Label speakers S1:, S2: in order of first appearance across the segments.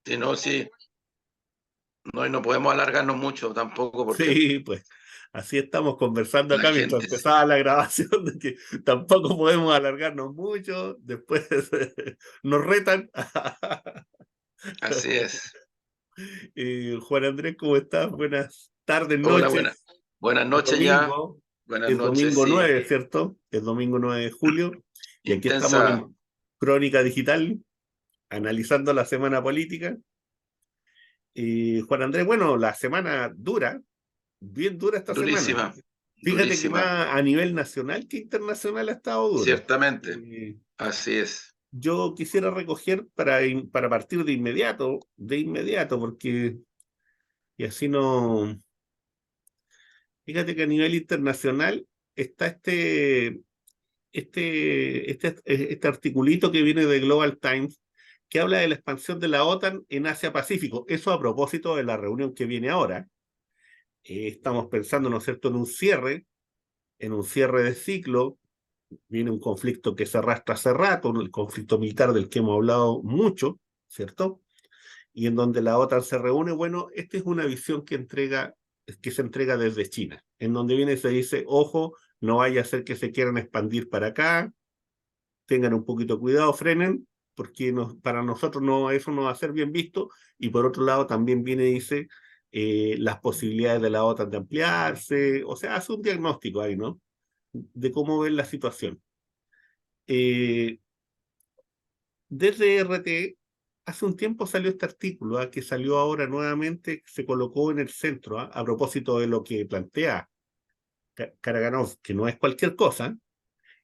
S1: Si no, sí, no, y no podemos alargarnos mucho tampoco porque
S2: Sí, pues así estamos conversando
S1: la
S2: acá mientras
S1: gente,
S2: empezaba la grabación de que tampoco podemos alargarnos mucho, después nos retan.
S1: así es.
S2: Juan Andrés, ¿cómo estás? Buenas tardes,
S1: Hola,
S2: noches.
S1: buenas
S2: Es
S1: noches ya.
S2: domingo,
S1: Buenas
S2: es
S1: noches,
S2: domingo
S1: sí.
S2: 9, ¿cierto? Es domingo 9 de julio y aquí estamos
S1: Intensa.
S2: en Crónica Digital analizando la semana política. Juan Andrés, bueno, la semana dura, bien dura esta semana.
S1: Durísima,
S2: Fíjate que
S1: durísima,
S2: más a nivel nacional que internacional ha estado dura.
S1: ciertamente.
S2: Eh,
S1: Así es.
S2: yo quisiera recoger para partir de inmediato, porque y así no. Fíjate que a nivel internacional está este articulito que viene de Global Times que habla de la expansión de la OTAN en Asia-Pacífico. Eso a propósito de la reunión que viene ahora. Estamos pensando, ¿no es cierto?, en un cierre de ciclo. Viene un conflicto que se arrastra hace rato, el conflicto militar del que hemos hablado mucho, ¿cierto? Y en donde la OTAN se reúne. Bueno, esta es una visión que se entrega desde China, en donde viene y se dice, ojo, no vaya a ser que se quieran expandir para acá, tengan un poquito de cuidado, frenen, porque para nosotros no, eso no va a ser bien visto. Y por otro lado también viene y dice las posibilidades de la OTAN de ampliarse, o sea, hace un diagnóstico ahí, ¿no? De cómo ven la situación. Eh, Desde RT, hace un tiempo salió este artículo, que salió ahora nuevamente, se colocó en el centro, a propósito de lo que plantea Karaganov, que no es cualquier cosa.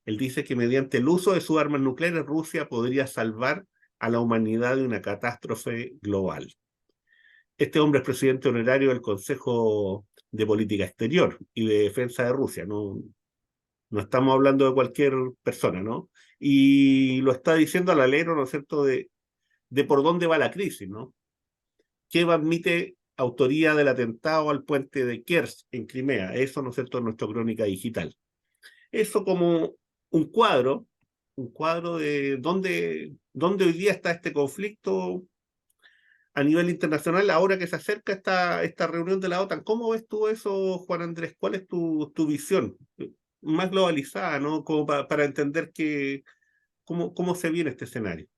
S2: Él dice que mediante el uso de sus armas nucleares, Rusia podría salvar a la humanidad de una catástrofe global. Este hombre es presidente honorario del Consejo de Política Exterior y de Defensa de Rusia, no estamos hablando de cualquier persona, ¿no? Y lo está diciendo al alero, ¿no es cierto?, de por dónde va la crisis, ¿no? ¿Qué admite autoría del atentado al puente de Kers en Crimea? Eso, ¿no es cierto?, en nuestra crónica digital. Eso como un cuadro, un cuadro de dónde hoy día está este conflicto a nivel internacional, ahora que se acerca esta reunión de la OTAN. ¿Cómo ves tú eso, Juan Andrés? ¿Cuál es tu visión más globalizada, ¿no? Como para entender cómo se viene este escenario.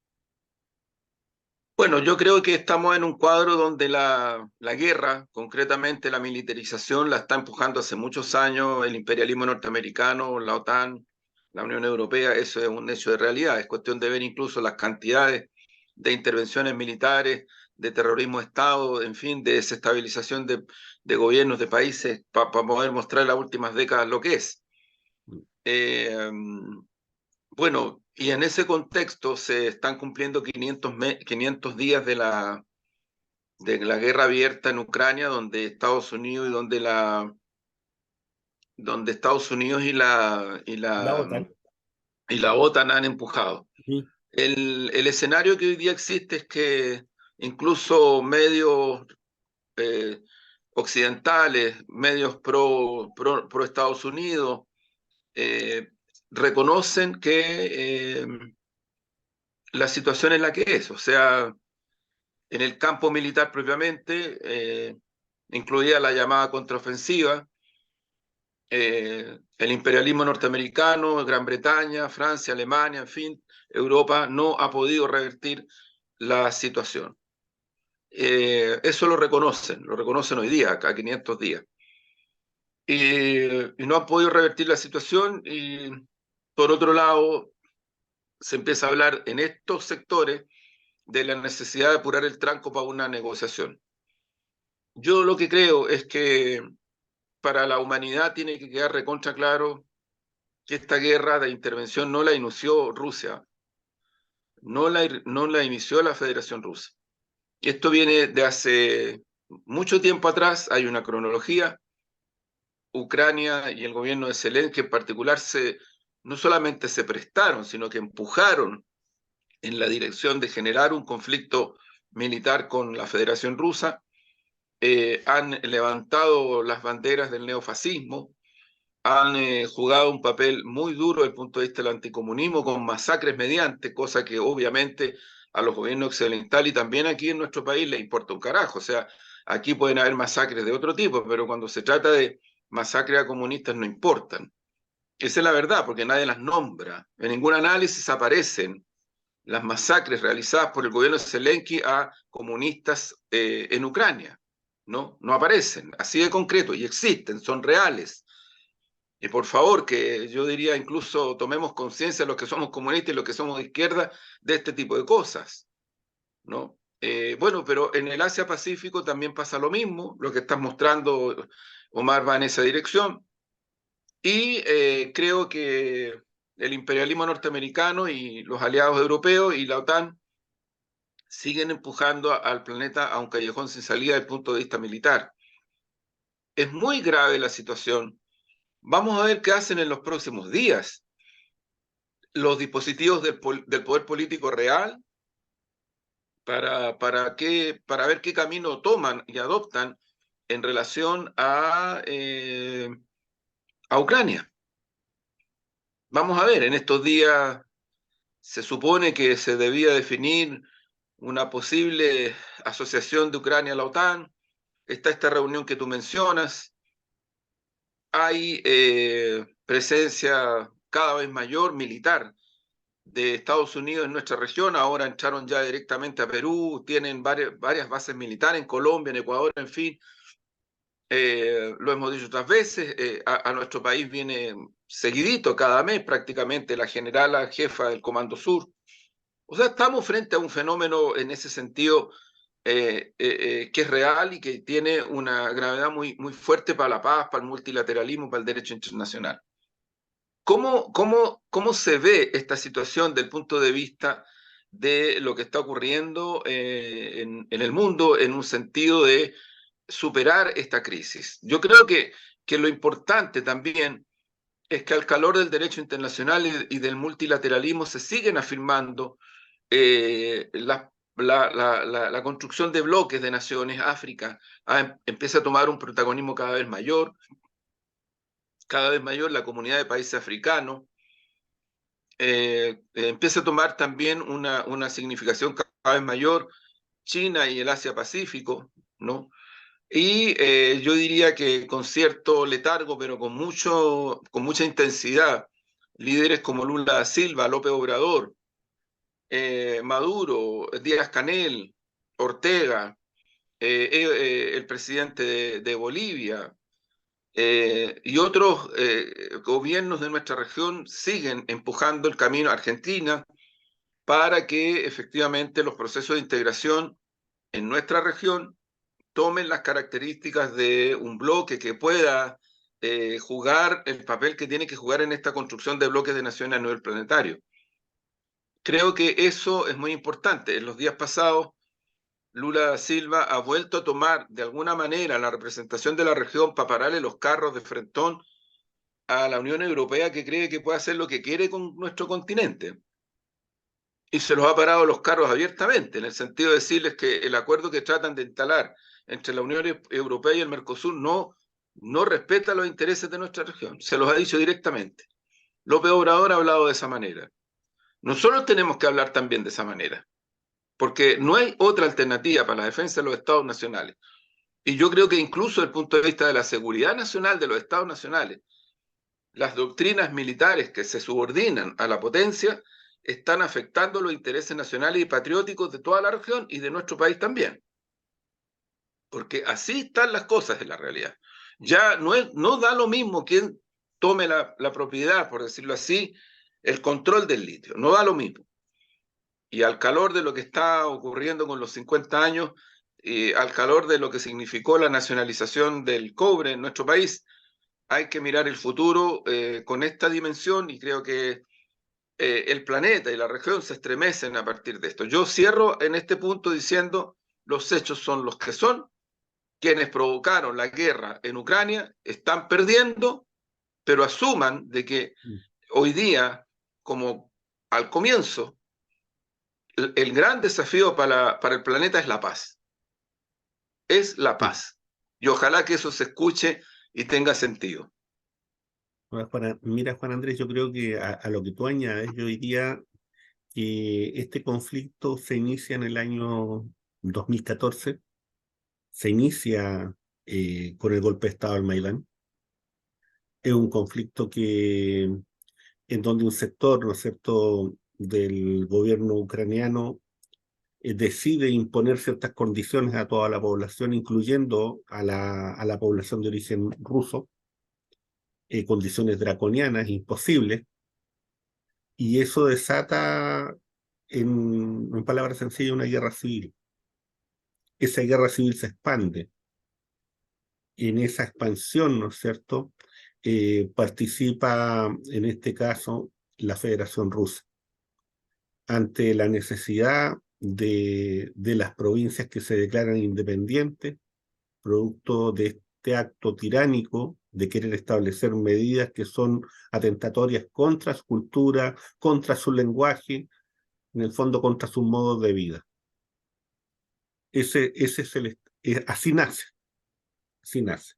S1: Bueno, yo creo que estamos en un cuadro donde la guerra, concretamente la militarización, la está empujando hace muchos años el imperialismo norteamericano, la OTAN, la Unión Europea. Eso es un hecho de realidad. Es cuestión de ver incluso las cantidades de intervenciones militares, de terrorismo de Estado, en fin, de desestabilización de gobiernos, de países, para poder mostrar en las últimas décadas lo que es. Eh, bueno, y en ese contexto se están cumpliendo 500 días de la guerra abierta en Ucrania, donde Estados Unidos y donde Estados Unidos
S2: La OTAN.
S1: y la OTAN han empujado.
S2: Sí.
S1: El escenario que hoy día existe es que incluso medios eh, occidentales, medios pro Estados Unidos, eh, reconocen que la situación es la que es. O sea, en el campo militar propiamente, incluida la llamada contraofensiva, el imperialismo norteamericano, Gran Bretaña, Francia, Alemania, en fin, Europa no ha podido revertir la situación. Eso lo reconocen hoy día, a 500 días. Y no han podido revertir la situación y por otro lado se empieza a hablar en estos sectores de la necesidad de apurar el tranco para una negociación. Yo lo que creo es que para la humanidad tiene que quedar recontra claro que esta guerra de intervención no la inició Rusia, no la inició la Federación Rusa. Y esto viene de hace mucho tiempo atrás, hay una cronología. Ucrania y el gobierno de Zelensky en particular no solamente se prestaron, sino que empujaron en la dirección de generar un conflicto militar con la Federación Rusa. Han levantado las banderas del neofascismo, han jugado un papel muy duro desde el punto de vista del anticomunismo, con masacres mediante, cosa que obviamente a los gobiernos occidentales y también aquí en nuestro país les importa un carajo. O sea, aquí pueden haber masacres de otro tipo, pero cuando se trata de masacres a comunistas no importan. Esa es la verdad, porque nadie las nombra. En ningún análisis aparecen las masacres realizadas por el gobierno de Zelensky a comunistas en Ucrania. No, no aparecen, así de concreto, y existen, son reales. Y por favor, que yo diría incluso tomemos conciencia los que somos comunistas y los que somos de izquierda de este tipo de cosas, ¿no? Bueno, pero en el Asia-Pacífico también pasa lo mismo, lo que está mostrando Omar va en esa dirección, y creo que el imperialismo norteamericano y los aliados europeos y la OTAN siguen empujando al planeta a un callejón sin salida desde el punto de vista militar. Es muy grave la situación. Vamos a ver qué hacen en los próximos días los dispositivos del poder político real para ver qué camino toman y adoptan en relación a Ucrania. Vamos a ver, en estos días se supone que se debía definir una posible asociación de Ucrania a la OTAN. Está esta reunión que tú mencionas. Hay presencia cada vez mayor militar de Estados Unidos en nuestra región. Ahora entraron ya directamente a Perú, tienen varias bases militares en Colombia, en Ecuador, en fin. Lo hemos dicho otras veces, a nuestro país viene seguidito cada mes prácticamente la generala jefa del Comando Sur. O sea, estamos frente a un fenómeno en ese sentido que es real y que tiene una gravedad muy fuerte para la paz, para el multilateralismo, para el derecho internacional. ¿Cómo se ve esta situación desde el punto de vista de lo que está ocurriendo en el mundo en un sentido de superar esta crisis? Yo creo que lo importante también es que al calor del derecho internacional y del multilateralismo se siguen afirmando la construcción de bloques de naciones. África empieza a tomar un protagonismo cada vez mayor la comunidad de países africanos, empieza a tomar también una significación cada vez mayor China y el Asia-Pacífico, ¿no? Y yo diría que con cierto letargo, pero con mucha intensidad, líderes como Lula da Silva, López Obrador, Maduro, Díaz-Canel, Ortega, el presidente de Bolivia y otros gobiernos de nuestra región siguen empujando el camino a Argentina para que efectivamente los procesos de integración en nuestra región tomen las características de un bloque que pueda jugar el papel que tiene que jugar en esta construcción de bloques de naciones a nivel planetario. Creo que eso es muy importante. En los días pasados, Lula da Silva ha vuelto a tomar de alguna manera la representación de la región para pararle los carros de frentón a la Unión Europea, que cree que puede hacer lo que quiere con nuestro continente. Y se los ha parado los carros abiertamente, en el sentido de decirles que el acuerdo que tratan de instalar entre la Unión Europea y el Mercosur no respeta los intereses de nuestra región. Se los ha dicho directamente. López Obrador ha hablado de esa manera. Nosotros tenemos que hablar también de esa manera, porque no hay otra alternativa para la defensa de los Estados nacionales. Y yo creo que incluso desde el punto de vista de la seguridad nacional de los Estados nacionales, las doctrinas militares que se subordinan a la potencia están afectando los intereses nacionales y patrióticos de toda la región y de nuestro país también. Porque así están las cosas en la realidad. Ya no da lo mismo quien tome la propiedad, por decirlo así, el control del litio. No da lo mismo. Y al calor de lo que está ocurriendo con los 50 años, al calor de lo que significó la nacionalización del cobre en nuestro país, hay que mirar el futuro con esta dimensión y creo que el planeta y la región se estremecen a partir de esto. Yo cierro en este punto diciendo los hechos son los que son, quienes provocaron la guerra en Ucrania están perdiendo, pero asuman de que hoy día, como al comienzo, el gran desafío para el planeta es la paz. Es la paz. Y ojalá que eso se escuche y tenga sentido.
S2: Mira, Juan Andrés, yo creo que a lo que tú añades, yo diría que este conflicto se inicia en el año 2014, se inicia con el golpe de Estado al Maidán. Es un conflicto en donde un sector, ¿no es cierto?, del gobierno ucraniano decide imponer ciertas condiciones a toda la población, incluyendo a la población de origen ruso, condiciones draconianas, imposibles, y eso desata, en palabras sencillas, una guerra civil. Esa guerra civil se expande. En esa expansión, ¿no es cierto?, participa, en este caso, la Federación Rusa. Ante la necesidad de las provincias que se declaran independientes, producto de este acto tiránico de querer establecer medidas que son atentatorias contra su cultura, contra su lenguaje, en el fondo contra sus modos de vida. Ese es así nace, así nace.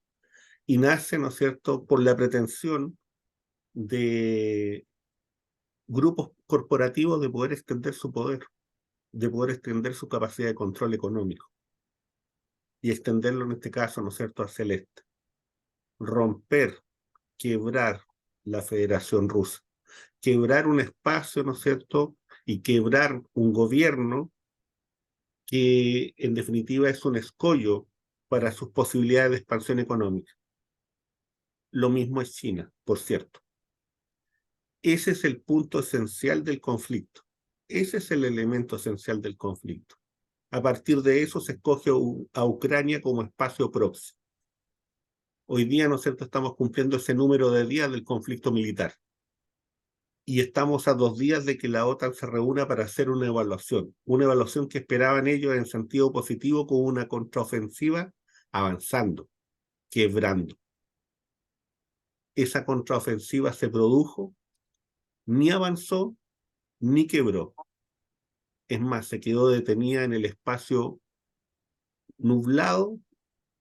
S2: Y nace, ¿no es cierto?, por la pretensión de grupos corporativos de poder extender su poder, de poder extender su capacidad de control económico y extenderlo en este caso, ¿no es cierto?, hacia el este. Romper, quebrar la Federación Rusa, quebrar un espacio, ¿no es cierto?, y quebrar un gobierno que en definitiva es un escollo para sus posibilidades de expansión económica. Lo mismo es China, por cierto. Ese es el punto esencial del conflicto. Ese es el elemento esencial del conflicto. A partir de eso se escoge a Ucrania como espacio proxy. Hoy día, ¿no es cierto?, estamos cumpliendo ese número de días del conflicto militar. Y estamos a 2 días de que la OTAN se reúna para hacer una evaluación que esperaban ellos en sentido positivo, con una contraofensiva avanzando, quebrando. Esa contraofensiva se produjo, ni avanzó, ni quebró. Es más, se quedó detenida en el espacio nublado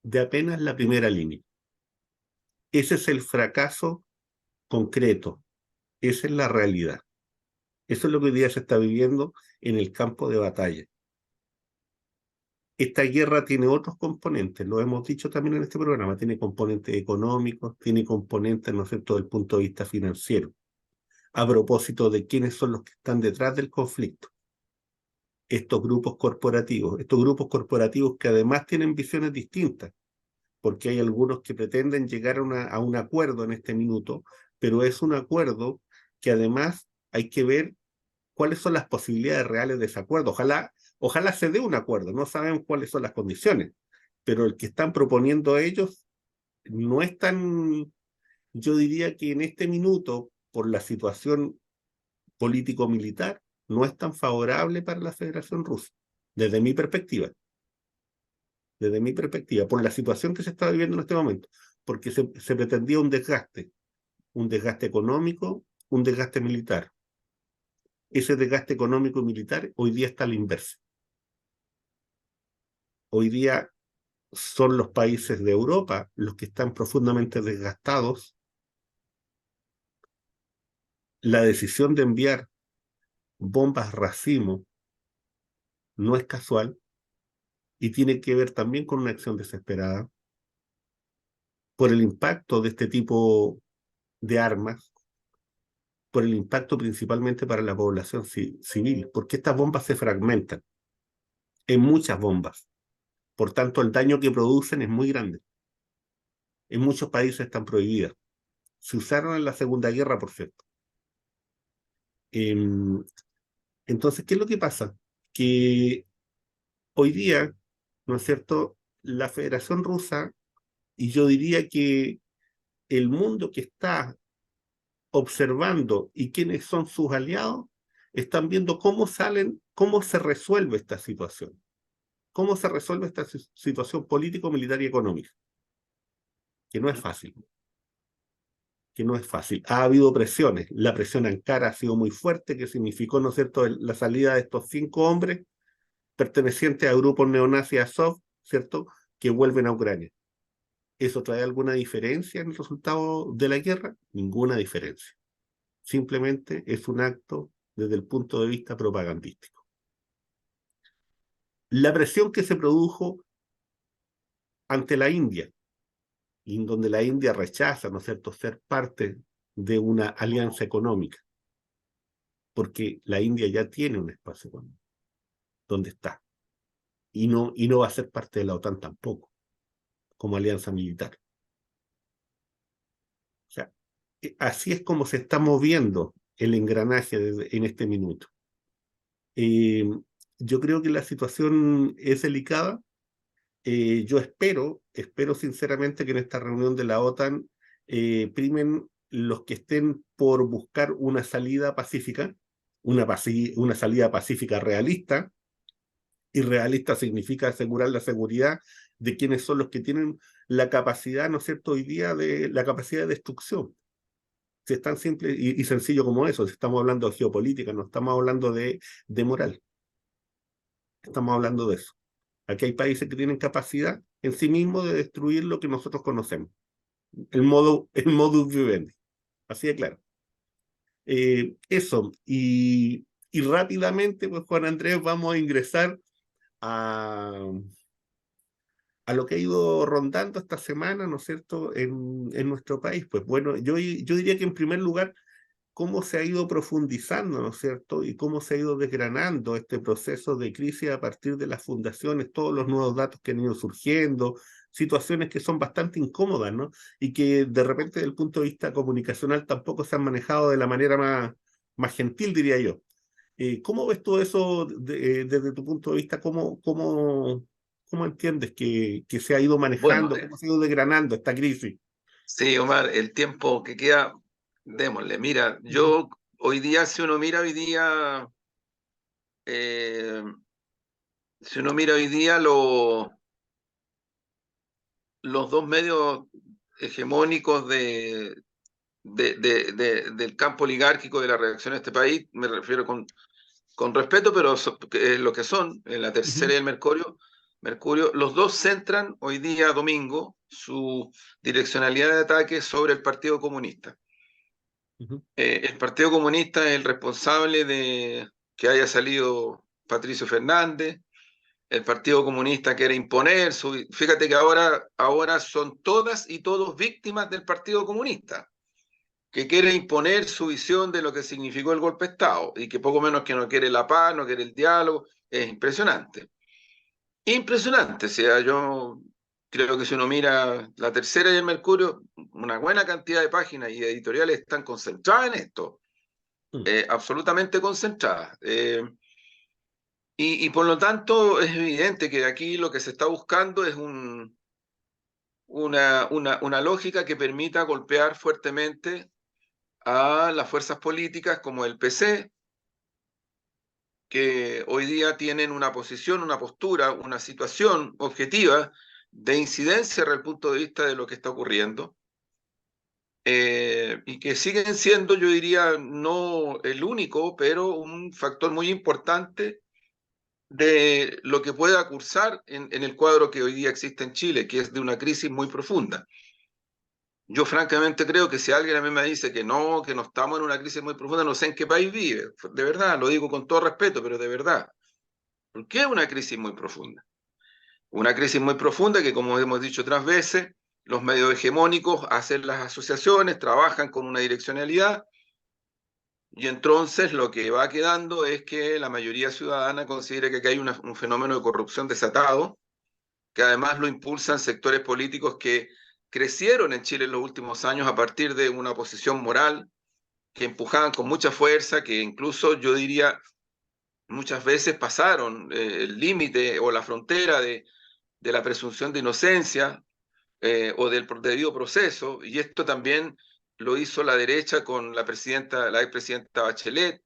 S2: de apenas la primera línea. Ese es el fracaso concreto, esa es la realidad. Eso es lo que hoy día se está viviendo en el campo de batalla. Esta guerra tiene otros componentes, lo hemos dicho también en este programa, tiene componentes económicos, tiene componentes, ¿no es cierto?, desde el punto de vista financiero. A propósito de quiénes son los que están detrás del conflicto. Estos grupos corporativos que además tienen visiones distintas, porque hay algunos que pretenden llegar a un acuerdo en este minuto, pero es un acuerdo que además hay que ver cuáles son las posibilidades reales de ese acuerdo. Ojalá se dé un acuerdo, no sabemos cuáles son las condiciones, pero el que están proponiendo ellos no es tan, yo diría que en este minuto, por la situación político-militar, no es tan favorable para la Federación Rusa, desde mi perspectiva, por la situación que se está viviendo en este momento, porque se pretendía un desgaste económico, un desgaste militar. Ese desgaste económico y militar hoy día está a la inversa. Hoy día son los países de Europa los que están profundamente desgastados. La decisión de enviar bombas racimo no es casual y tiene que ver también con una acción desesperada por el impacto de este tipo de armas, por el impacto principalmente para la población civil, porque estas bombas se fragmentan en muchas bombas. Por tanto, el daño que producen es muy grande. En muchos países están prohibidas. Se usaron en la Segunda Guerra, por cierto. Entonces, ¿qué es lo que pasa? Que hoy día, ¿no es cierto?, la Federación Rusa, y yo diría que el mundo que está observando y quiénes son sus aliados, están viendo cómo se resuelve esta situación. Cómo se resuelve esta situación político, militar y económica. Que no es fácil. Que no es fácil. Ha habido presiones. La presión Ankara ha sido muy fuerte, que significó, ¿no es cierto?, la salida de estos 5 hombres pertenecientes a grupos neonazis Azov, ¿cierto?, que vuelven a Ucrania. ¿Eso trae alguna diferencia en el resultado de la guerra? Ninguna diferencia. Simplemente es un acto desde el punto de vista propagandístico. La presión que se produjo ante la India, y en donde la India rechaza, ¿no es cierto?, ser parte de una alianza económica, porque la India ya tiene un espacio económico donde está, y no va a ser parte de la OTAN tampoco, como alianza militar. O sea, así es como se está moviendo el engranaje en este minuto. Eh, yo creo que la situación es delicada. Yo espero sinceramente que en esta reunión de la OTAN primen los que estén por buscar una salida pacífica, una salida pacífica realista, y realista significa asegurar la seguridad de quienes son los que tienen la capacidad, ¿no es cierto?, hoy día de la capacidad de destrucción. Si es tan simple y sencillo como eso, si estamos hablando de geopolítica, no estamos hablando de moral, estamos hablando de eso. Aquí hay países que tienen capacidad en sí mismos de destruir lo que nosotros conocemos, el modus vivendi, así de claro. Eso, y rápidamente, pues Juan Andrés, vamos a ingresar a, a lo que ha ido rondando esta semana, ¿no es cierto?, en nuestro país. Pues bueno, yo diría que en primer lugar, cómo se ha ido profundizando, ¿no es cierto?, y cómo se ha ido desgranando este proceso de crisis a partir de las fundaciones, todos los nuevos datos que han ido surgiendo, situaciones que son bastante incómodas, ¿no? Y que de repente desde el punto de vista comunicacional tampoco se han manejado de la manera más gentil, diría yo. ¿Cómo ves tú eso desde tu punto de vista? ¿Cómo entiendes que se ha ido
S1: Bueno,
S2: manejando, cómo se ha ido desgranando esta crisis?
S1: sí, Omar, el tiempo que queda, démosle. Mira,
S2: Ujú,
S1: yo hoy día, si uno mira hoy día, eh, si uno mira hoy día los dos medios hegemónicos del campo oligárquico de la reacción a este país, me refiero con respeto, pero lo que son, en la tercera
S2: ujú,
S1: y el Mercurio, los dos centran hoy día, domingo, su direccionalidad de ataque sobre el Partido Comunista.
S2: ujú,
S1: El Partido Comunista es el responsable de que haya salido Patricio Fernández. El Partido Comunista quiere imponer su... Fíjate que ahora son todas y todos víctimas del Partido Comunista, que quiere imponer su visión de lo que significó el golpe de Estado y que poco menos que no quiere la paz, no quiere el diálogo. Es impresionante. Impresionante. O sea, yo creo que si uno mira la tercera y el Mercurio, una buena cantidad de páginas y editoriales están concentradas en esto,
S2: ujú.
S1: absolutamente concentradas. Y por lo tanto es evidente que aquí lo que se está buscando es una lógica que permita golpear fuertemente a las fuerzas políticas como el PC, que hoy día tienen una posición, una postura, una situación objetiva de incidencia desde el punto de vista de lo que está ocurriendo, y que siguen siendo, yo diría, no el único, pero un factor muy importante de lo que pueda cursar en el cuadro que hoy día existe en Chile, que es de una crisis muy profunda. Yo francamente creo que si alguien a mí me dice que no estamos en una crisis muy profunda, no sé en qué país vive. De verdad, lo digo con todo respeto, pero de verdad. ¿Por qué una crisis muy profunda? Una crisis muy profunda que, como hemos dicho otras veces, los medios hegemónicos hacen las asociaciones, trabajan con una direccionalidad, y entonces lo que va quedando es que la mayoría ciudadana considera que aquí hay un fenómeno de corrupción desatado, que además lo impulsan sectores políticos que crecieron en Chile en los últimos años a partir de una posición moral, que empujaban con mucha fuerza, que incluso yo diría muchas veces pasaron el límite o la frontera de la presunción de inocencia, o del debido proceso, y esto también lo hizo la derecha con la expresidenta Bachelet,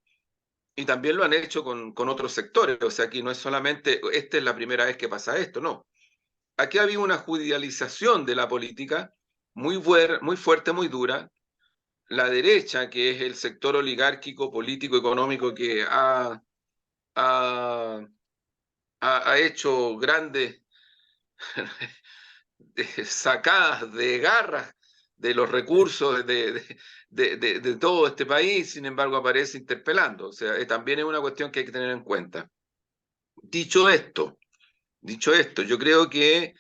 S1: y también lo han hecho con otros sectores. O sea, aquí no es solamente, esta es la primera vez que pasa esto, no. Aquí había una judicialización de la política muy fuerte, muy dura. La derecha, que es el sector oligárquico, político, económico, que ha, ha hecho grandes sacadas de garras de los recursos de todo este país, sin embargo aparece interpelando. O sea, también es una cuestión que hay que tener en cuenta. Dicho esto, yo creo que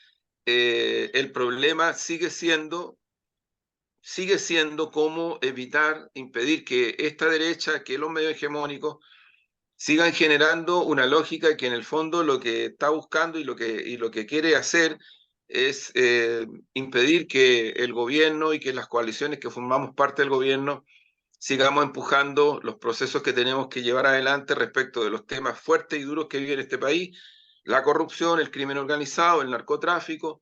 S1: el problema sigue siendo cómo evitar, impedir que esta derecha, que los medios hegemónicos sigan generando una lógica que en el fondo lo que está buscando y lo que quiere hacer es impedir que el gobierno y que las coaliciones que formamos parte del gobierno sigamos empujando los procesos que tenemos que llevar adelante respecto de los temas fuertes y duros que vive en este país: la corrupción, el crimen organizado, el narcotráfico,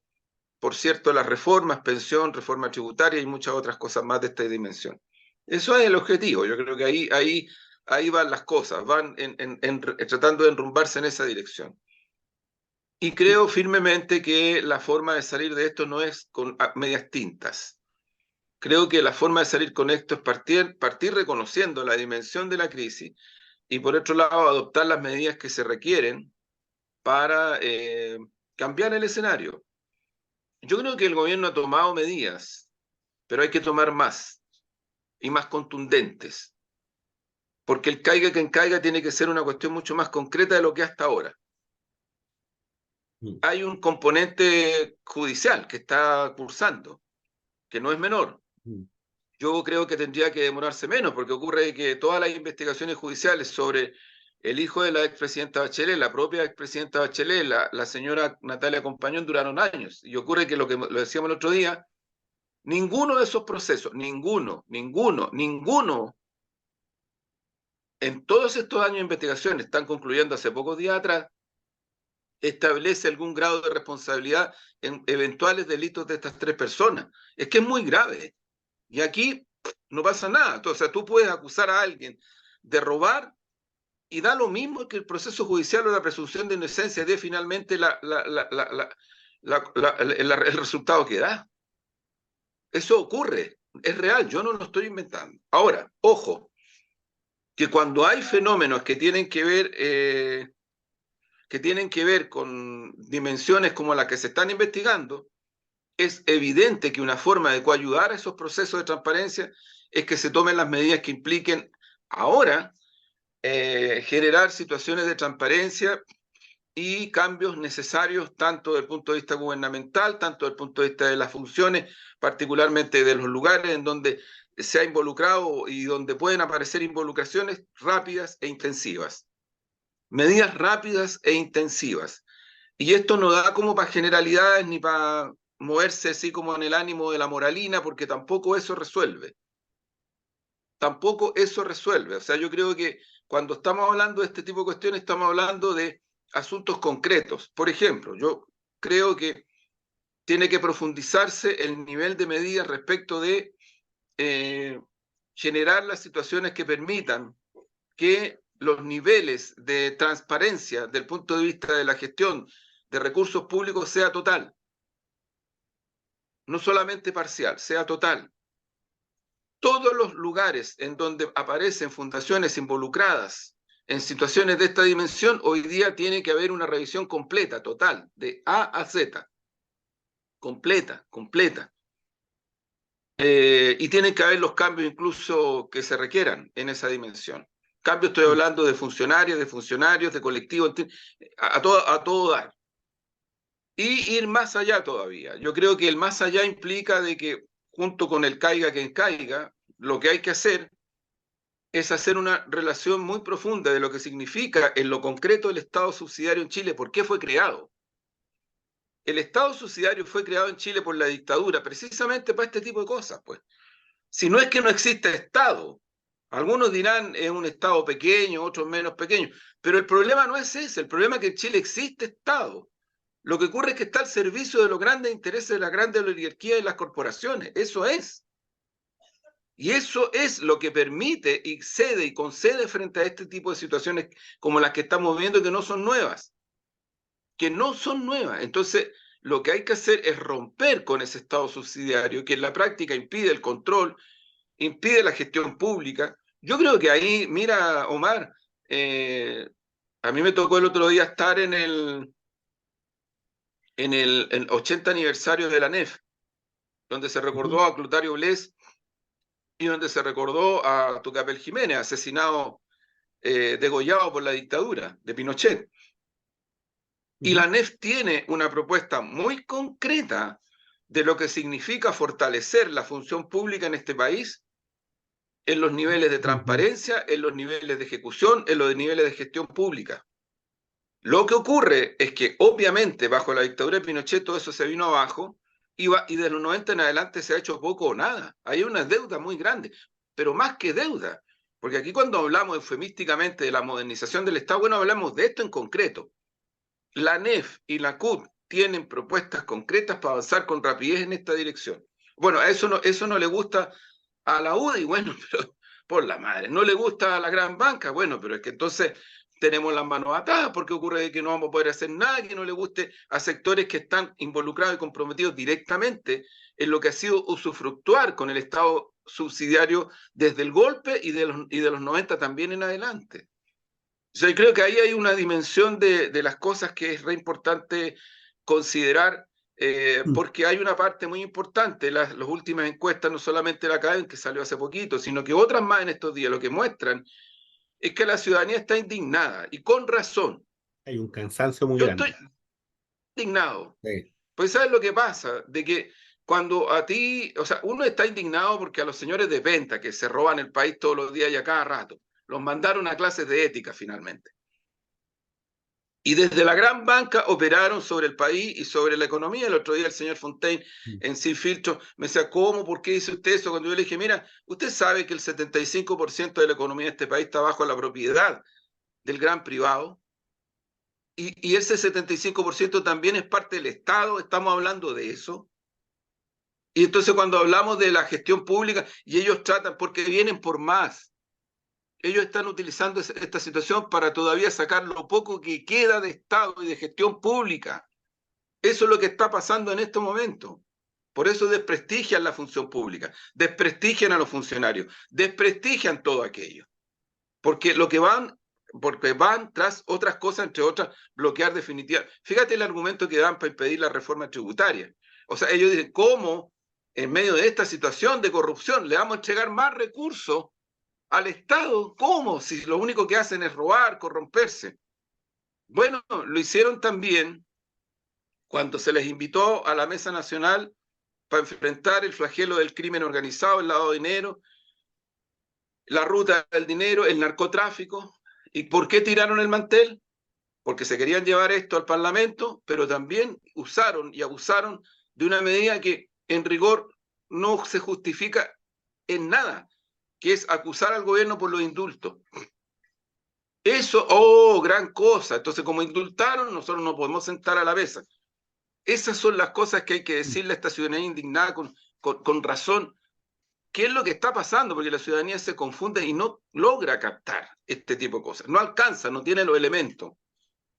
S1: por cierto, las reformas, pensión, reforma tributaria y muchas otras cosas más de esta dimensión. Eso es el objetivo. Yo creo que ahí van las cosas, van tratando de enrumbarse en esa dirección. Y creo firmemente que la forma de salir de esto no es con medias tintas. Creo que la forma de salir con esto es partir reconociendo la dimensión de la crisis y, por otro lado, adoptar las medidas que se requieren para cambiar el escenario. Yo creo que el gobierno ha tomado medidas, pero hay que tomar más y más contundentes, porque el caiga quien caiga tiene que ser una cuestión mucho más concreta de lo que hasta ahora. Hay un componente judicial que está cursando, que no es menor. Yo creo que tendría que demorarse menos, porque ocurre que todas las investigaciones judiciales sobre el hijo de la expresidenta Bachelet, la propia expresidenta Bachelet, la señora Natalia Compañón, duraron años. Y ocurre que lo decíamos el otro día, ninguno de esos procesos, ninguno, en todos estos años de investigación, están concluyendo hace pocos días atrás, establece algún grado de responsabilidad en eventuales delitos de estas tres personas. Es que es muy grave. Y aquí no pasa nada. Entonces, tú puedes acusar a alguien de robar y da lo mismo que el proceso judicial o la presunción de inocencia dé finalmente el resultado que da. Eso ocurre, es real, yo no lo estoy inventando. Ahora, ojo, que cuando hay fenómenos que tienen que ver con dimensiones como las que se están investigando, es evidente que una forma de coayudar a esos procesos de transparencia es que se tomen las medidas que impliquen ahora generar situaciones de transparencia y cambios necesarios tanto desde el punto de vista gubernamental, tanto desde el punto de vista de las funciones, particularmente de los lugares en donde se ha involucrado y donde pueden aparecer involucraciones rápidas e intensivas. Medidas rápidas e intensivas. Y esto no da como para generalidades ni para moverse así como en el ánimo de la moralina, porque tampoco eso resuelve. Tampoco eso resuelve. O sea, yo creo que cuando estamos hablando de este tipo de cuestiones, estamos hablando de asuntos concretos. Por ejemplo, yo creo que tiene que profundizarse el nivel de medidas respecto de generar las situaciones que permitan que los niveles de transparencia del punto de vista de la gestión de recursos públicos sea total. No solamente parcial, sea total. Todos los lugares en donde aparecen fundaciones involucradas en situaciones de esta dimensión, hoy día tiene que haber una revisión completa, total, de A a Z. Completa. Y tienen que haber los cambios incluso que se requieran en esa dimensión. Cambio, estoy hablando de funcionarios, de colectivos, a todo dar. Y ir más allá todavía. Yo creo que el más allá implica de que junto con el caiga quien caiga, lo que hay que hacer es hacer una relación muy profunda de lo que significa en lo concreto el Estado subsidiario en Chile, por qué fue creado. El Estado subsidiario fue creado en Chile por la dictadura precisamente para este tipo de cosas, pues. Si no es que no existe Estado, algunos dirán es un Estado pequeño, otros menos pequeño, pero el problema no es ese, el problema es que en Chile existe Estado. Lo que ocurre es que está al servicio de los grandes intereses de la grande oligarquía y las corporaciones, eso es. Y eso es lo que permite y cede y concede frente a este tipo de situaciones como las que estamos viendo, que no son nuevas. Entonces, lo que hay que hacer es romper con ese Estado subsidiario que en la práctica impide el control, impide la gestión pública. Yo creo que ahí, mira, Omar, a mí me tocó el otro día estar en el 80 aniversario de la NEF. donde se recordó a Clotario Blest y donde se recordó a Tucapel Jiménez, asesinado, degollado por la dictadura de Pinochet. Y la NEF tiene una propuesta muy concreta de lo que significa fortalecer la función pública en este país, en los niveles de transparencia, en los niveles de ejecución, en los niveles de gestión pública. Lo que ocurre es que obviamente bajo la dictadura de Pinochet todo eso se vino abajo y de los 90 en adelante se ha hecho poco o nada. Hay una deuda muy grande, pero más que deuda, porque aquí cuando hablamos eufemísticamente de la modernización del Estado, bueno, hablamos de esto en concreto. La NEF y la CUT tienen propuestas concretas para avanzar con rapidez en esta dirección. Bueno, eso no le gusta a la UDI, bueno, pero por la madre, no le gusta a la gran banca, bueno, pero es que entonces tenemos las manos atadas porque ocurre que no vamos a poder hacer nada que no le guste a sectores que están involucrados y comprometidos directamente en lo que ha sido usufructuar con el Estado subsidiario desde el golpe y de los 90 también en adelante. Yo creo que ahí hay una dimensión de las cosas que es re importante considerar, porque hay una parte muy importante, las últimas encuestas, no solamente la Academ, que salió hace poquito, sino que otras más en estos días, lo que muestran es que la ciudadanía está indignada, y con razón.
S2: Hay un cansancio muy
S1: Yo
S2: grande.
S1: estoy indignado,
S2: Sí.
S1: pues ¿sabes lo que pasa? De que cuando a ti, o sea, uno está indignado porque a los señores de venta que se roban el país todos los días y a cada rato, los mandaron a clases de ética finalmente. Y desde la gran banca operaron sobre el país y sobre la economía. El otro día el señor Fontaine en Sin Filtro me decía, ¿cómo? ¿Por qué dice usted eso? Cuando yo le dije, mira, usted sabe que el 75% de la economía de este país está bajo la propiedad del gran privado. Y ese 75% también es parte del Estado. Estamos hablando de eso. Y entonces cuando hablamos de la gestión pública, y ellos tratan, porque vienen por más. Ellos están utilizando esta situación para todavía sacar lo poco que queda de Estado y de gestión pública. Eso es lo que está pasando en este momento. Por eso desprestigian la función pública, desprestigian a los funcionarios, desprestigian todo aquello. Porque van tras otras cosas, entre otras, bloquear definitivamente. Fíjate el argumento que dan para impedir la reforma tributaria. O sea, ellos dicen, ¿cómo en medio de esta situación de corrupción le vamos a entregar más recursos al Estado? ¿Cómo? Si lo único que hacen es robar, corromperse. Bueno, lo hicieron también cuando se les invitó a la Mesa Nacional para enfrentar el flagelo del crimen organizado, el lavado de dinero, la ruta del dinero, el narcotráfico. ¿Y por qué tiraron el mantel? Porque se querían llevar esto al Parlamento, pero también usaron y abusaron de una medida que en rigor no se justifica en nada, que es acusar al gobierno por los indultos. Eso, oh, gran cosa. Entonces, como indultaron, nosotros no podemos sentar a la mesa. Esas son las cosas que hay que decirle a esta ciudadanía indignada con razón. ¿Qué es lo que está pasando? Porque la ciudadanía se confunde y no logra captar este tipo de cosas. No alcanza, no tiene los elementos.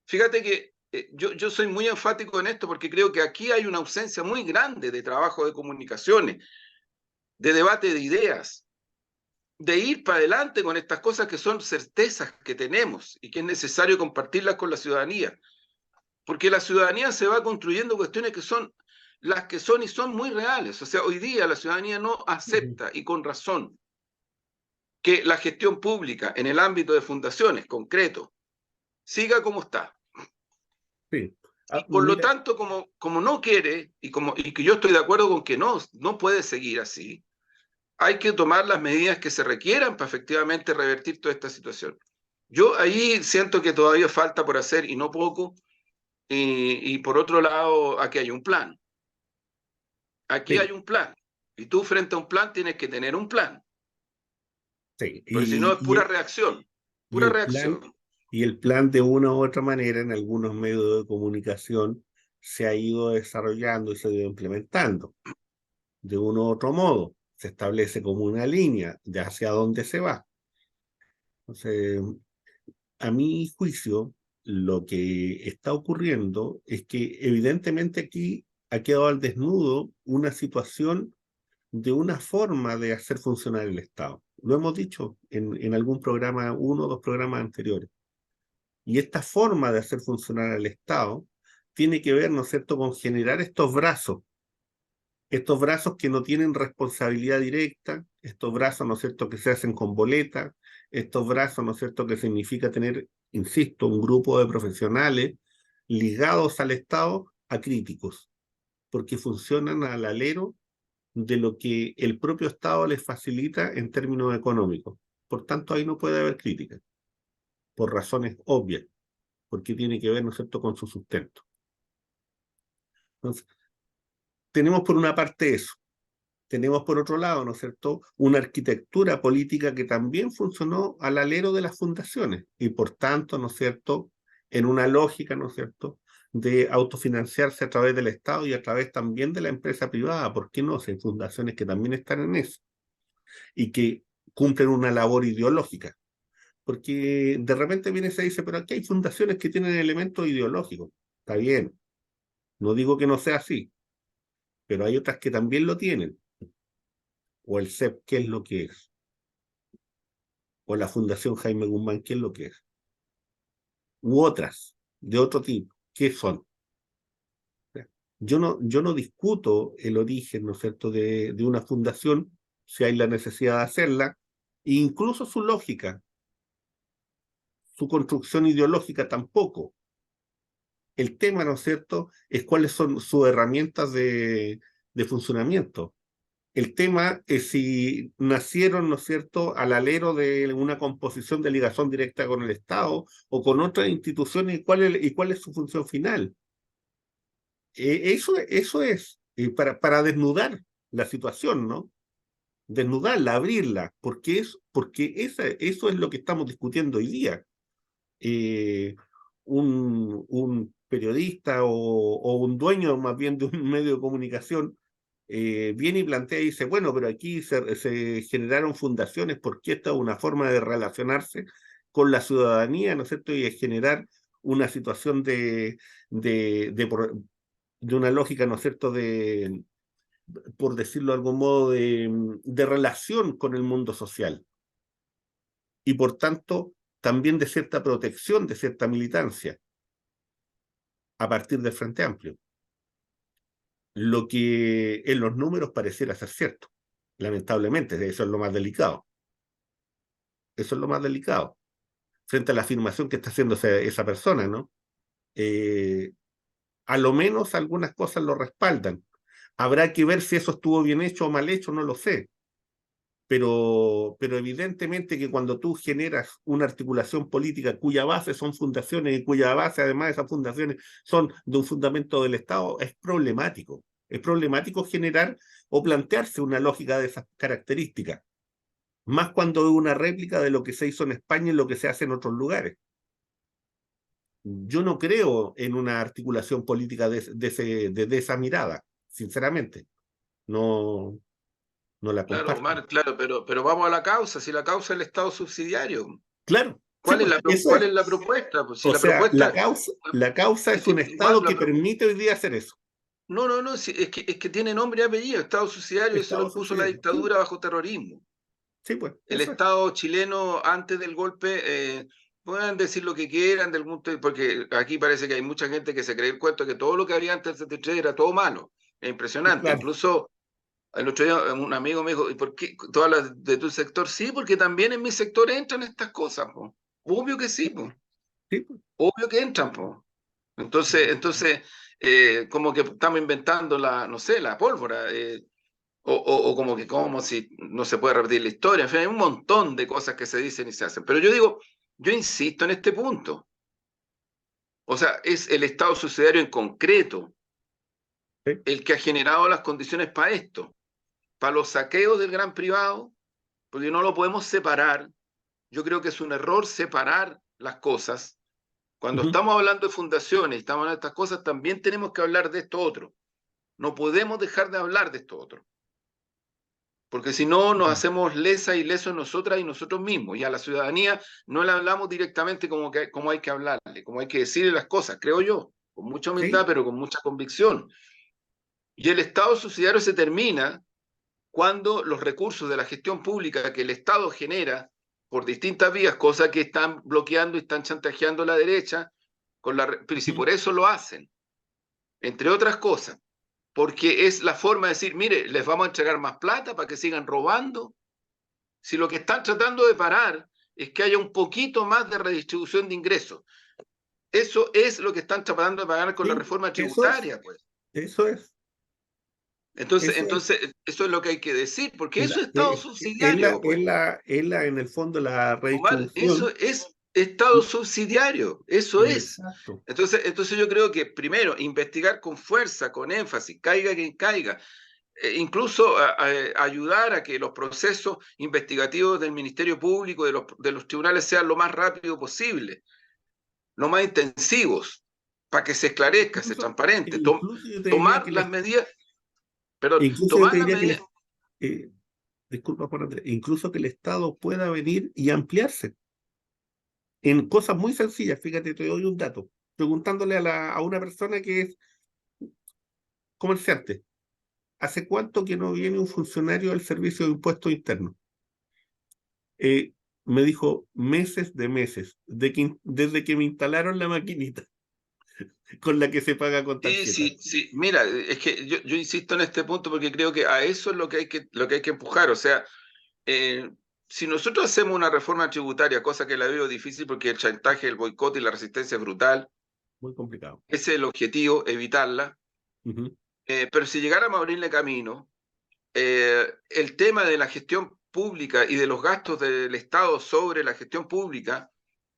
S1: Fíjate que yo soy muy enfático en esto porque creo que aquí hay una ausencia muy grande de trabajo de comunicaciones, de debate de ideas, de ir para adelante con estas cosas que son certezas que tenemos y que es necesario compartirlas con la ciudadanía. Porque la ciudadanía se va construyendo cuestiones que son las que son y son muy reales. O sea, hoy día la ciudadanía no acepta, y con razón, que la gestión pública en el ámbito de fundaciones concreto siga como está.
S2: Sí.
S1: Y por lo
S2: Mira,
S1: tanto, como no quiere, y que yo estoy de acuerdo con que no puede seguir así, hay que tomar las medidas que se requieran para efectivamente revertir toda esta situación. Yo ahí siento que todavía falta por hacer y no poco, y por otro lado, aquí hay un plan. Aquí hay
S2: sí,
S1: un plan. Y tú frente a un plan tienes que tener un plan.
S2: sí.
S1: Porque si no es pura reacción.
S2: Y
S1: Pura
S2: el plan,
S1: reacción.
S2: y el plan de una u otra manera en algunos medios de comunicación se ha ido desarrollando y se ha ido implementando. De uno u otro modo, se establece como una línea de hacia dónde se va. Entonces, a mi juicio, lo que está ocurriendo es que evidentemente aquí ha quedado al desnudo una situación de una forma de hacer funcionar el Estado. Lo hemos dicho en algún programa, uno o dos programas anteriores. Y esta forma de hacer funcionar el Estado tiene que ver, ¿no es cierto?, con generar estos brazos Estos brazos que no tienen responsabilidad directa, estos brazos, ¿no es cierto?, que se hacen con boleta, estos brazos, ¿no es cierto?, que significa tener, insisto, un grupo de profesionales ligados al Estado a críticos, porque funcionan al alero de lo que el propio Estado les facilita en términos económicos. Por tanto, ahí no puede haber crítica, por razones obvias, porque tiene que ver, ¿no es cierto?, con su sustento. Entonces, tenemos por una parte eso. Tenemos por otro lado, ¿no es cierto?, una arquitectura política que también funcionó al alero de las fundaciones y por tanto, ¿no es cierto?, en una lógica, ¿no es cierto?, de autofinanciarse a través del Estado y a través también de la empresa privada. ¿Por qué no? Si hay fundaciones que también están en eso y que cumplen una labor ideológica. Porque de repente viene y se dice, pero aquí hay fundaciones que tienen elementos ideológicos. Está bien, no digo que no sea así, pero hay otras que también lo tienen. O el CEP, ¿qué es lo que es? O la Fundación Jaime Guzmán, ¿qué es lo que es? U otras, de otro tipo, ¿qué son? Yo no discuto el origen, ¿no es cierto?, de una fundación, si hay la necesidad de hacerla, e incluso su lógica, su construcción ideológica tampoco. El tema, ¿no es cierto?, es cuáles son sus herramientas de funcionamiento. El tema es si nacieron, ¿no es cierto?, al alero de una composición de ligación directa con el Estado o con otras instituciones y cuál es su función final. Eso es para desnudar la situación, ¿no? Desnudarla, abrirla, porque eso es lo que estamos discutiendo hoy día. Eh, un periodista o un dueño más bien de un medio de comunicación viene y plantea y dice, bueno, pero aquí se generaron fundaciones porque esta es una forma de relacionarse con la ciudadanía, ¿no es cierto? Y de generar una situación de una lógica, ¿no es cierto?, por decirlo de algún modo, de relación con el mundo social. Y por tanto, también de cierta protección, de cierta militancia, a partir del Frente Amplio. Lo que en los números pareciera ser cierto. Lamentablemente, eso es lo más delicado. Eso es lo más delicado. Frente a la afirmación que está haciendo esa persona, ¿no? A lo menos algunas cosas lo respaldan. Habrá que ver si eso estuvo bien hecho o mal hecho, no lo sé. Pero evidentemente que cuando tú generas una articulación política cuya base son fundaciones y cuya base además de esas fundaciones son de un fundamento del Estado, es problemático. Es problemático generar o plantearse una lógica de esas características, más cuando es una réplica de lo que se hizo en España y lo que se hace en otros lugares. Yo no creo en una articulación política de esa mirada, sinceramente. No, no la
S1: Claro,
S2: comparto.
S1: Omar, claro, pero vamos a la causa, si la causa es el Estado subsidiario.
S2: Claro, sí, pues, eso
S1: ¿Cuál
S2: es.
S1: es la propuesta? Pues si
S2: O
S1: la
S2: sea,
S1: propuesta,
S2: la causa
S1: es
S2: es
S1: que
S2: un
S1: igual
S2: Estado que permite hoy día hacer eso.
S1: no, no, no, es que tiene nombre y apellido, Estado subsidiario, eso lo
S2: Estado
S1: impuso la
S2: subsidiario. Sí,
S1: dictadura bajo terrorismo.
S2: sí, pues,
S1: El
S2: eso es.
S1: Estado chileno antes del golpe, puedan decir lo que quieran del mundo, porque aquí parece que hay mucha gente que se cree el cuento de que todo lo que había antes del 73 era todo malo. Es impresionante.
S2: Claro,
S1: Incluso el otro día un amigo me dijo, ¿y por qué tú hablas de tu sector? Sí, porque también en mi sector entran estas cosas, po. Obvio que sí, po.
S2: sí, pues.
S1: Obvio que entran, po. Entonces como que estamos inventando la, no sé, la pólvora. O como que como si no se puede repetir la historia. En fin, hay un montón de cosas que se dicen y se hacen. Pero yo digo, yo insisto en este punto. O sea, es el Estado subsidiario en concreto
S2: Sí.
S1: el que ha generado las condiciones para esto, para los saqueos del gran privado, porque no lo podemos separar. Yo creo que es un error separar las cosas. Cuando
S2: Ujú.
S1: estamos hablando de fundaciones y estamos hablando de estas cosas, también tenemos que hablar de esto otro. No podemos dejar de hablar de esto otro. Porque si no nos hacemos lesa y lesos nosotras y nosotros mismos. Y a la ciudadanía no le hablamos directamente como hay que hablarle, como hay que decirle las cosas, creo yo, con mucha humildad,
S2: Sí.
S1: pero con mucha convicción. Y el Estado subsidiario se termina cuando los recursos de la gestión pública que el Estado genera por distintas vías, cosas que están bloqueando y están chantajeando a la derecha, pero si
S2: Ujú.
S1: por eso lo hacen, entre otras cosas, porque es la forma de decir, mire, les vamos a entregar más plata para que sigan robando. Si lo que están tratando de parar es que haya un poquito más de redistribución de ingresos. Eso es lo que están tratando de pagar con la
S2: Sí,
S1: reforma
S2: eso es,
S1: tributaria, pues.
S2: eso es, eso es.
S1: Eso es lo que hay que decir, porque eso
S2: La-
S1: es Estado subsidiario, pues.
S2: en el fondo, la
S1: Omar, eso
S2: redistribución.
S1: es Estado subsidiario, eso es.
S2: Exacto.
S1: Entonces yo creo que primero, investigar con fuerza, con énfasis, caiga quien caiga, incluso ayudar a que los procesos investigativos del Ministerio Público, de los tribunales, sean lo más rápido posible, lo más intensivos, para que se esclarezca, se transparente,
S2: Incluso yo te diría
S1: tomar las medidas, perdón,
S2: incluso yo
S1: tomar
S2: te
S1: las
S2: diría que
S1: medidas.
S2: eh, disculpa por Andrés, incluso que el Estado pueda venir y ampliarse en cosas muy sencillas. Fíjate, te doy un dato. Preguntándole a una persona que es comerciante, ¿hace cuánto que no viene un funcionario del Servicio de Impuestos Internos? Eh, Me dijo meses de meses, desde que me instalaron la maquinita con la que se paga con
S1: Sí,
S2: tarjeta.
S1: sí, sí. Mira, es que yo insisto en este punto porque creo que a eso es lo que hay que empujar. O sea, eh, si nosotros hacemos una reforma tributaria, cosa que la veo difícil porque el chantaje, el boicot y la resistencia es brutal,
S2: Muy complicado.
S1: ese es el objetivo, evitarla.
S2: Ujú.
S1: Pero si llegáramos a abrirle camino, el tema de la gestión pública y de los gastos del Estado sobre la gestión pública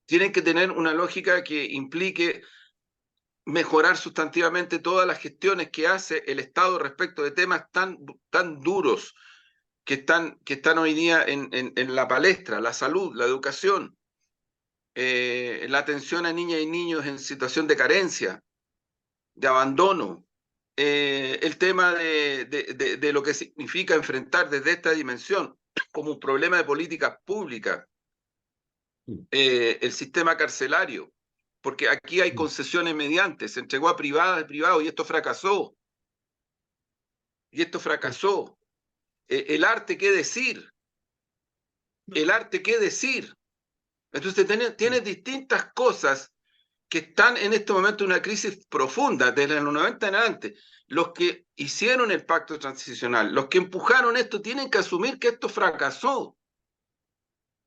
S1: tienen que tener una lógica que implique mejorar sustantivamente todas las gestiones que hace el Estado respecto de temas tan duros que están hoy día en la palestra: la salud, la educación, la atención a niñas y niños en situación de carencia, de abandono, el tema de lo que significa enfrentar desde esta dimensión como un problema de políticas públicas el sistema carcelario, porque aquí hay concesiones mediantes, se entregó a privadas y privados y esto fracasó, y esto fracasó. El arte, ¿qué decir? El arte, ¿qué decir? Entonces tienes distintas cosas que están en este momento en una crisis profunda, desde los 90 en adelante. Los que hicieron el pacto transicional, los que empujaron esto, tienen que asumir que esto fracasó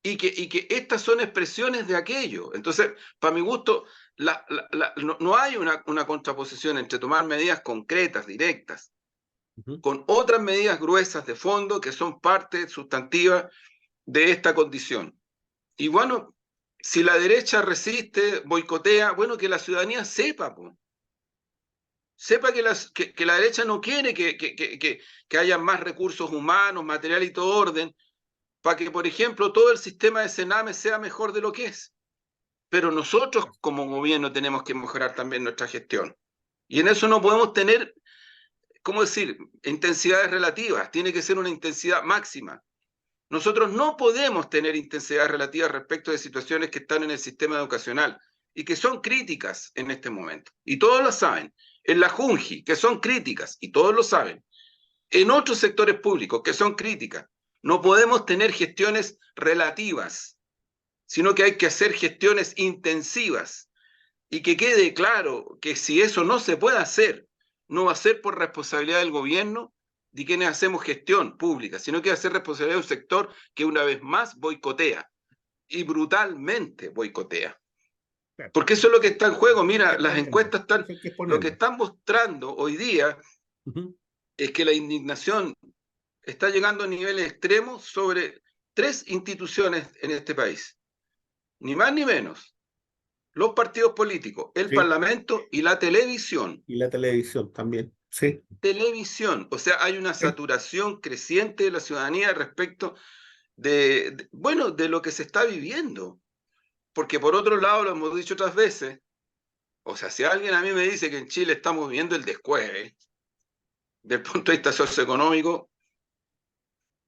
S1: y que estas son expresiones de aquello. Entonces, para mi gusto, no hay una contraposición entre tomar medidas concretas, directas,
S2: Ujú.
S1: con otras medidas gruesas de fondo que son parte sustantiva de esta condición. Y bueno, si la derecha resiste, boicotea, bueno, que la ciudadanía sepa, po. Sepa que la derecha no quiere que haya más recursos humanos, material y todo orden, para que, por ejemplo, todo el sistema de Sename sea mejor de lo que es. Pero nosotros como gobierno tenemos que mejorar también nuestra gestión. Y en eso no podemos tener, ¿cómo decir?, intensidades relativas, tiene que ser una intensidad máxima. Nosotros no podemos tener intensidad relativa respecto de situaciones que están en el sistema educacional y que son críticas en este momento. Y todos lo saben. En la JUNJI, que son críticas, y todos lo saben. En otros sectores públicos, que son críticas. No podemos tener gestiones relativas, sino que hay que hacer gestiones intensivas. Y que quede claro que si eso no se puede hacer, no va a ser por responsabilidad del gobierno de quienes hacemos gestión pública, sino que va a ser responsabilidad de un sector que una vez más boicotea y brutalmente boicotea.
S2: Claro.
S1: Porque eso es lo que está en juego.
S2: Eso hay que
S1: Mira, las
S2: exponerlo.
S1: encuestas están,
S2: Eso hay que
S1: lo que
S2: exponerlo.
S1: están mostrando hoy día
S2: Ujú.
S1: es que la indignación está llegando a niveles extremos sobre tres instituciones en este país, ni más ni menos: los partidos políticos, el
S2: Sí.
S1: Parlamento y la televisión.
S2: Y la televisión también. Sí.
S1: Televisión, o sea, hay una
S2: Sí.
S1: saturación creciente de la ciudadanía respecto bueno, de lo que se está viviendo. Porque por otro lado, lo hemos dicho otras veces, o sea, si alguien a mí me dice que en Chile estamos viviendo el descueve, del punto de vista socioeconómico,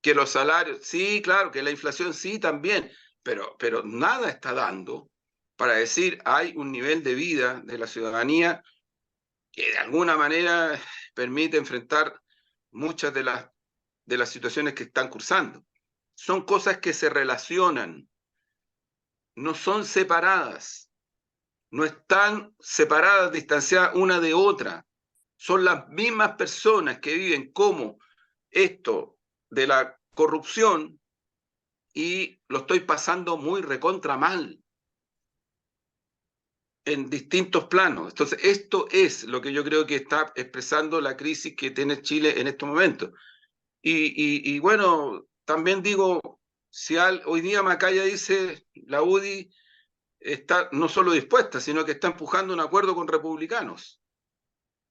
S1: que los salarios, sí, claro, que la inflación sí también, pero nada está dando para decir hay un nivel de vida de la ciudadanía que de alguna manera permite enfrentar muchas de las situaciones que están cursando. Son cosas que se relacionan, no son separadas, no están separadas, distanciadas una de otra. son las mismas personas que viven como esto de la corrupción y lo estoy pasando muy recontra mal en distintos planos. Entonces, esto es lo que yo creo que está expresando la crisis que tiene Chile en estos momentos. Y bueno, también digo, si hoy día Macaya dice, la UDI está no solo dispuesta, sino que está empujando un acuerdo con republicanos.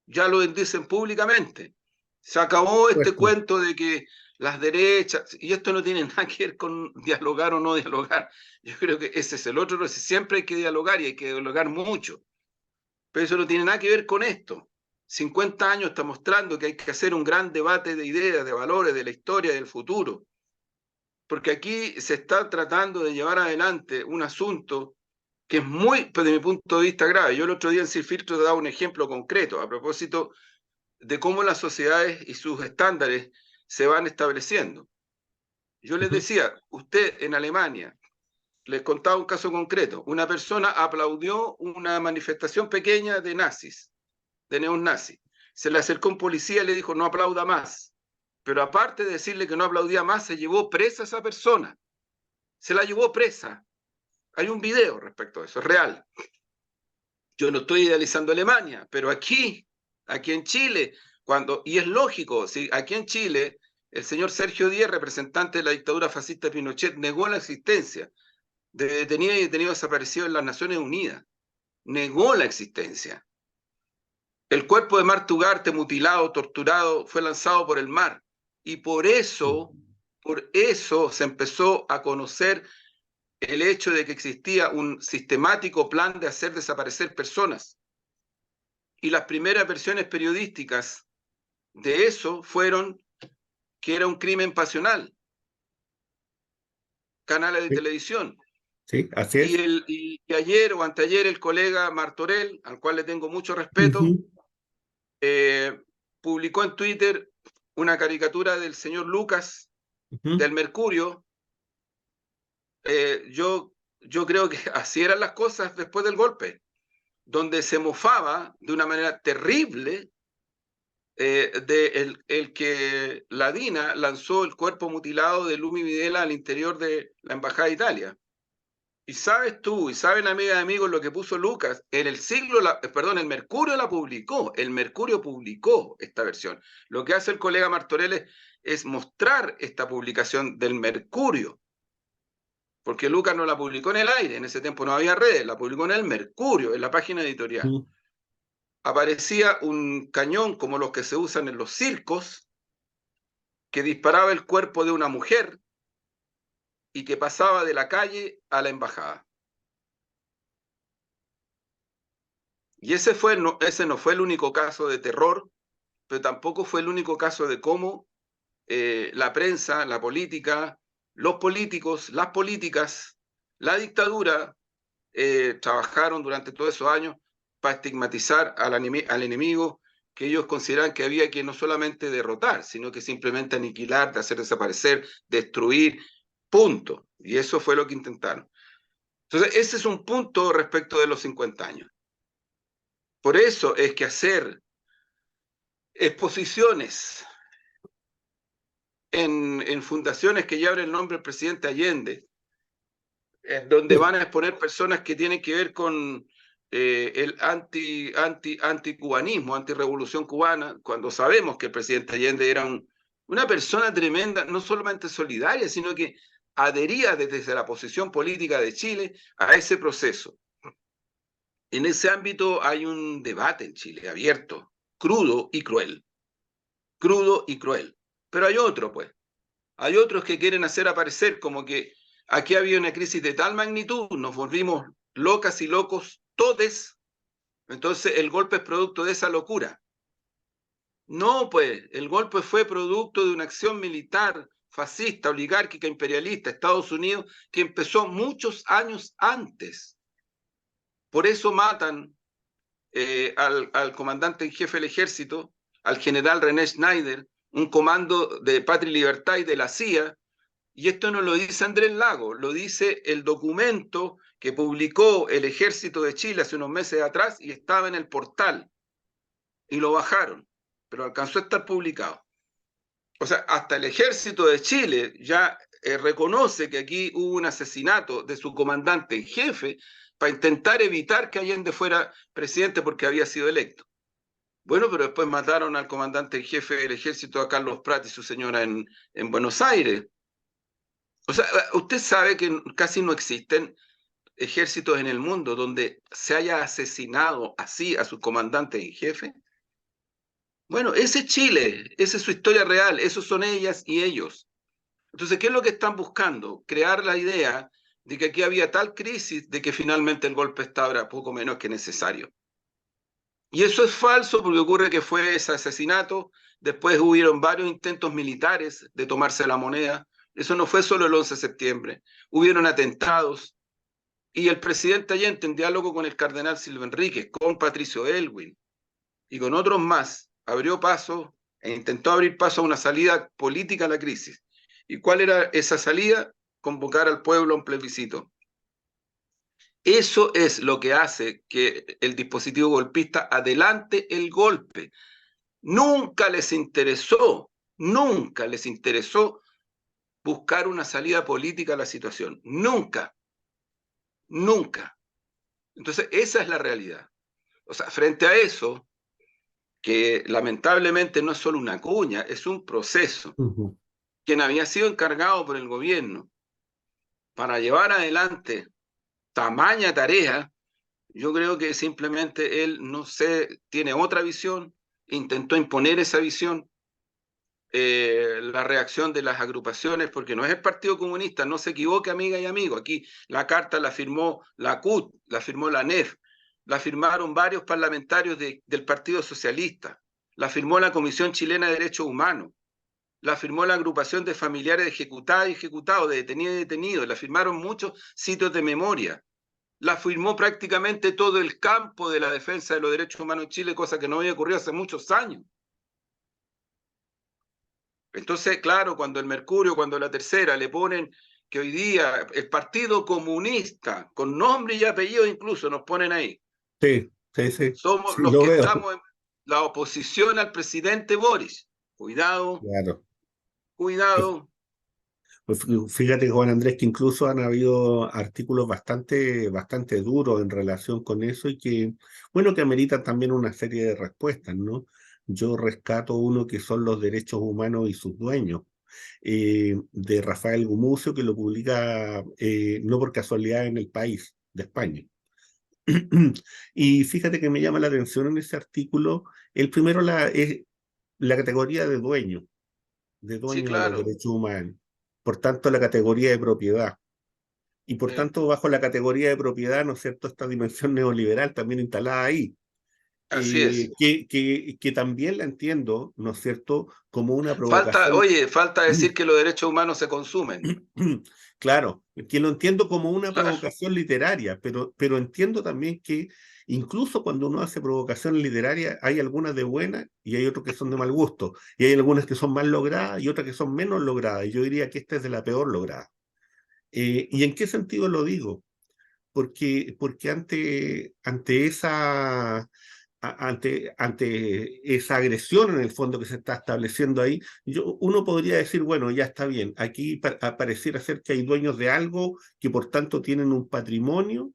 S1: Ya lo dicen públicamente. Se acabó este
S2: Puesto.
S1: cuento de que las derechas, y esto no tiene nada que ver con dialogar o no dialogar. Yo creo que ese es el otro, siempre hay que dialogar y hay que dialogar mucho. Pero eso no tiene nada que ver con esto. 50 años está mostrando que hay que hacer un gran debate de ideas, de valores, de la historia, del futuro. Porque aquí se está tratando de llevar adelante un asunto que es muy, desde mi punto de vista, grave. Yo el otro día en Sin Filtro te daba un ejemplo concreto a propósito de cómo las sociedades y sus estándares se van estableciendo. Yo les decía, usted en Alemania, les contaba un caso concreto, una persona aplaudió una manifestación pequeña de nazis, de neonazis. Se le acercó un policía y le dijo, no aplauda más. Pero aparte de decirle que no aplaudía más, se llevó presa a esa persona. Se la llevó presa. Hay un video respecto a eso, es real. Yo no estoy idealizando Alemania, pero aquí en Chile, y es lógico, si aquí en Chile el señor Sergio Díez, representante de la dictadura fascista de Pinochet, negó la existencia de detenidos y detenidos desaparecidos en las Naciones Unidas, negó la existencia. El cuerpo de Marta Ugarte, mutilado, torturado, fue lanzado por el mar, y por eso se empezó a conocer el hecho de que existía un sistemático plan de hacer desaparecer personas. Y las primeras versiones periodísticas de eso fueron que era un crimen pasional, canales de
S2: Sí,
S1: televisión.
S2: sí, así es.
S1: Y ayer o anteayer el colega Martorell, al cual le tengo mucho respeto,
S2: Ujú,
S1: eh, publicó en Twitter una caricatura del señor Lucas,
S2: ujú.
S1: del Mercurio. Yo creo que así eran las cosas después del golpe, donde se mofaba de una manera terrible de el que la DINA lanzó el cuerpo mutilado de Lumi Videla al interior de la Embajada de Italia. Y sabes tú, y saben amigas y amigos lo que puso Lucas, en el siglo, perdón, el Mercurio la publicó, el Mercurio publicó esta versión. Lo que hace el colega Martorell es mostrar esta publicación del Mercurio, porque Lucas no la publicó en el aire, en ese tiempo no había redes, la publicó en el Mercurio, en la página editorial.
S2: Ujú.
S1: Aparecía un cañón como los que se usan en los circos, que disparaba el cuerpo de una mujer y que pasaba de la calle a la embajada. Y ese no fue el único caso de terror, pero tampoco fue el único caso de cómo la prensa, la política, los políticos, las políticas, la dictadura trabajaron durante todos esos años para estigmatizar al enemigo que ellos consideran que había que no solamente derrotar, sino que simplemente aniquilar, de hacer desaparecer, destruir, punto. Y eso fue lo que intentaron. Entonces, ese es un punto respecto de los 50 años. Por eso es que hacer exposiciones en fundaciones que llevan el nombre del presidente Allende, en donde
S2: Sí,
S1: van a exponer personas que tienen que ver con el anticubanismo, antirrevolución cubana, cuando sabemos que el presidente Allende era una persona tremenda, no solamente solidaria, sino que adhería desde la posición política de Chile a ese proceso. En ese ámbito hay un debate en Chile abierto, crudo y cruel. Crudo y cruel. Pero hay otro, pues. Hay otros que quieren hacer aparecer como que aquí había una crisis de tal magnitud, nos volvimos locas y locos todes, entonces el golpe es producto de esa locura. No, pues, el golpe fue producto de una acción militar fascista, oligárquica, imperialista, Estados Unidos, que empezó muchos años antes. Por eso matan al comandante en jefe del ejército, al general René Schneider, un comando de Patria y Libertad y de la CIA. Y esto no lo dice Andrés Lago, lo dice el documento que publicó el Ejército de Chile hace unos meses atrás y estaba en el portal. y lo bajaron, pero alcanzó a estar publicado. O sea, hasta el ejército de Chile ya reconoce que aquí hubo un asesinato de su comandante en jefe para intentar evitar que Allende fuera presidente porque había sido electo. Bueno, pero después mataron al comandante en jefe del ejército, a Carlos Prat y su señora en Buenos Aires. O sea, usted sabe que casi no existen ejércitos en el mundo donde se haya asesinado así a su comandante en jefe. Bueno, ese es Chile, esa es su historia real, esos son ellas y ellos. Entonces, ¿qué es lo que están buscando? Crear la idea de que aquí había tal crisis de que finalmente el golpe de Estado era poco menos que necesario. Y eso es falso porque ocurre que fue ese asesinato, después hubieron varios intentos militares de tomarse la moneda, eso no fue solo el 11 de septiembre, hubieron atentados, y el presidente Allende, en diálogo con el cardenal Silva Enríquez, con Patricio Elwin y con otros más, abrió paso e intentó abrir paso a una salida política a la crisis. ¿Y cuál era esa salida? Convocar al pueblo a un plebiscito. Eso es lo que hace que el dispositivo golpista adelante el golpe. Nunca les interesó buscar una salida política a la situación. Nunca, nunca. Entonces, esa es la realidad. O sea, frente a eso, que lamentablemente no es solo una cuña, es un proceso. Quien había sido encargado por el gobierno para llevar adelante tamaña tarea, yo creo que simplemente él, no sé, tiene otra visión, intentó imponer esa visión, la reacción de las agrupaciones, porque no es el Partido Comunista, no se equivoque, amiga y amigo. Aquí la carta la firmó la CUT, la firmó la NEF, la firmaron varios parlamentarios del Partido Socialista, la firmó la Comisión Chilena de Derechos Humanos, la firmó la agrupación de familiares de ejecutados y ejecutados, de detenidos y detenidos, la firmaron muchos sitios de memoria, la firmó prácticamente todo el campo de la defensa de los derechos humanos en Chile, cosa que no había ocurrido hace muchos años. Entonces, claro, cuando el Mercurio, cuando la Tercera le ponen que hoy día el Partido Comunista, con nombre y apellido incluso, nos ponen ahí.
S2: Sí, sí, sí,
S1: Somos
S2: sí,
S1: los
S2: lo
S1: que
S2: veo.
S1: estamos en la oposición al presidente Boris. Cuidado,
S2: Claro.
S1: cuidado.
S2: Pues fíjate, Juan Andrés, que incluso han habido artículos bastante duros en relación con eso y que, bueno, que ameritan también una serie de respuestas, ¿no? Yo rescato uno que son los derechos humanos y sus dueños, de Rafael Gumucio, que lo publica no por casualidad en El País de España. Y fíjate que me llama la atención en ese artículo, el primero es la categoría de
S1: Sí,
S2: dueño de los
S1: claro.
S2: derechos humanos, por tanto la categoría de propiedad, y por tanto bajo la categoría de propiedad, ¿no es cierto?, esta dimensión neoliberal también instalada ahí,
S1: Así es.
S2: que también la entiendo, ¿no es cierto?, como una
S1: Falta,
S2: provocación.
S1: oye, falta decir que los derechos humanos se consumen.
S2: Claro, que lo entiendo como una
S1: Claro.
S2: provocación literaria, pero entiendo también que incluso cuando uno hace provocación literaria, hay algunas de buenas y hay otras que son de mal gusto, y hay algunas que son más logradas y otras que son menos logradas, y yo diría que esta es de la peor lograda. ¿Y en qué sentido lo digo? Porque ante esa agresión en el fondo que se está estableciendo ahí, uno podría decir, bueno, ya está bien, aquí pareciera ser que hay dueños de algo que por tanto tienen un patrimonio,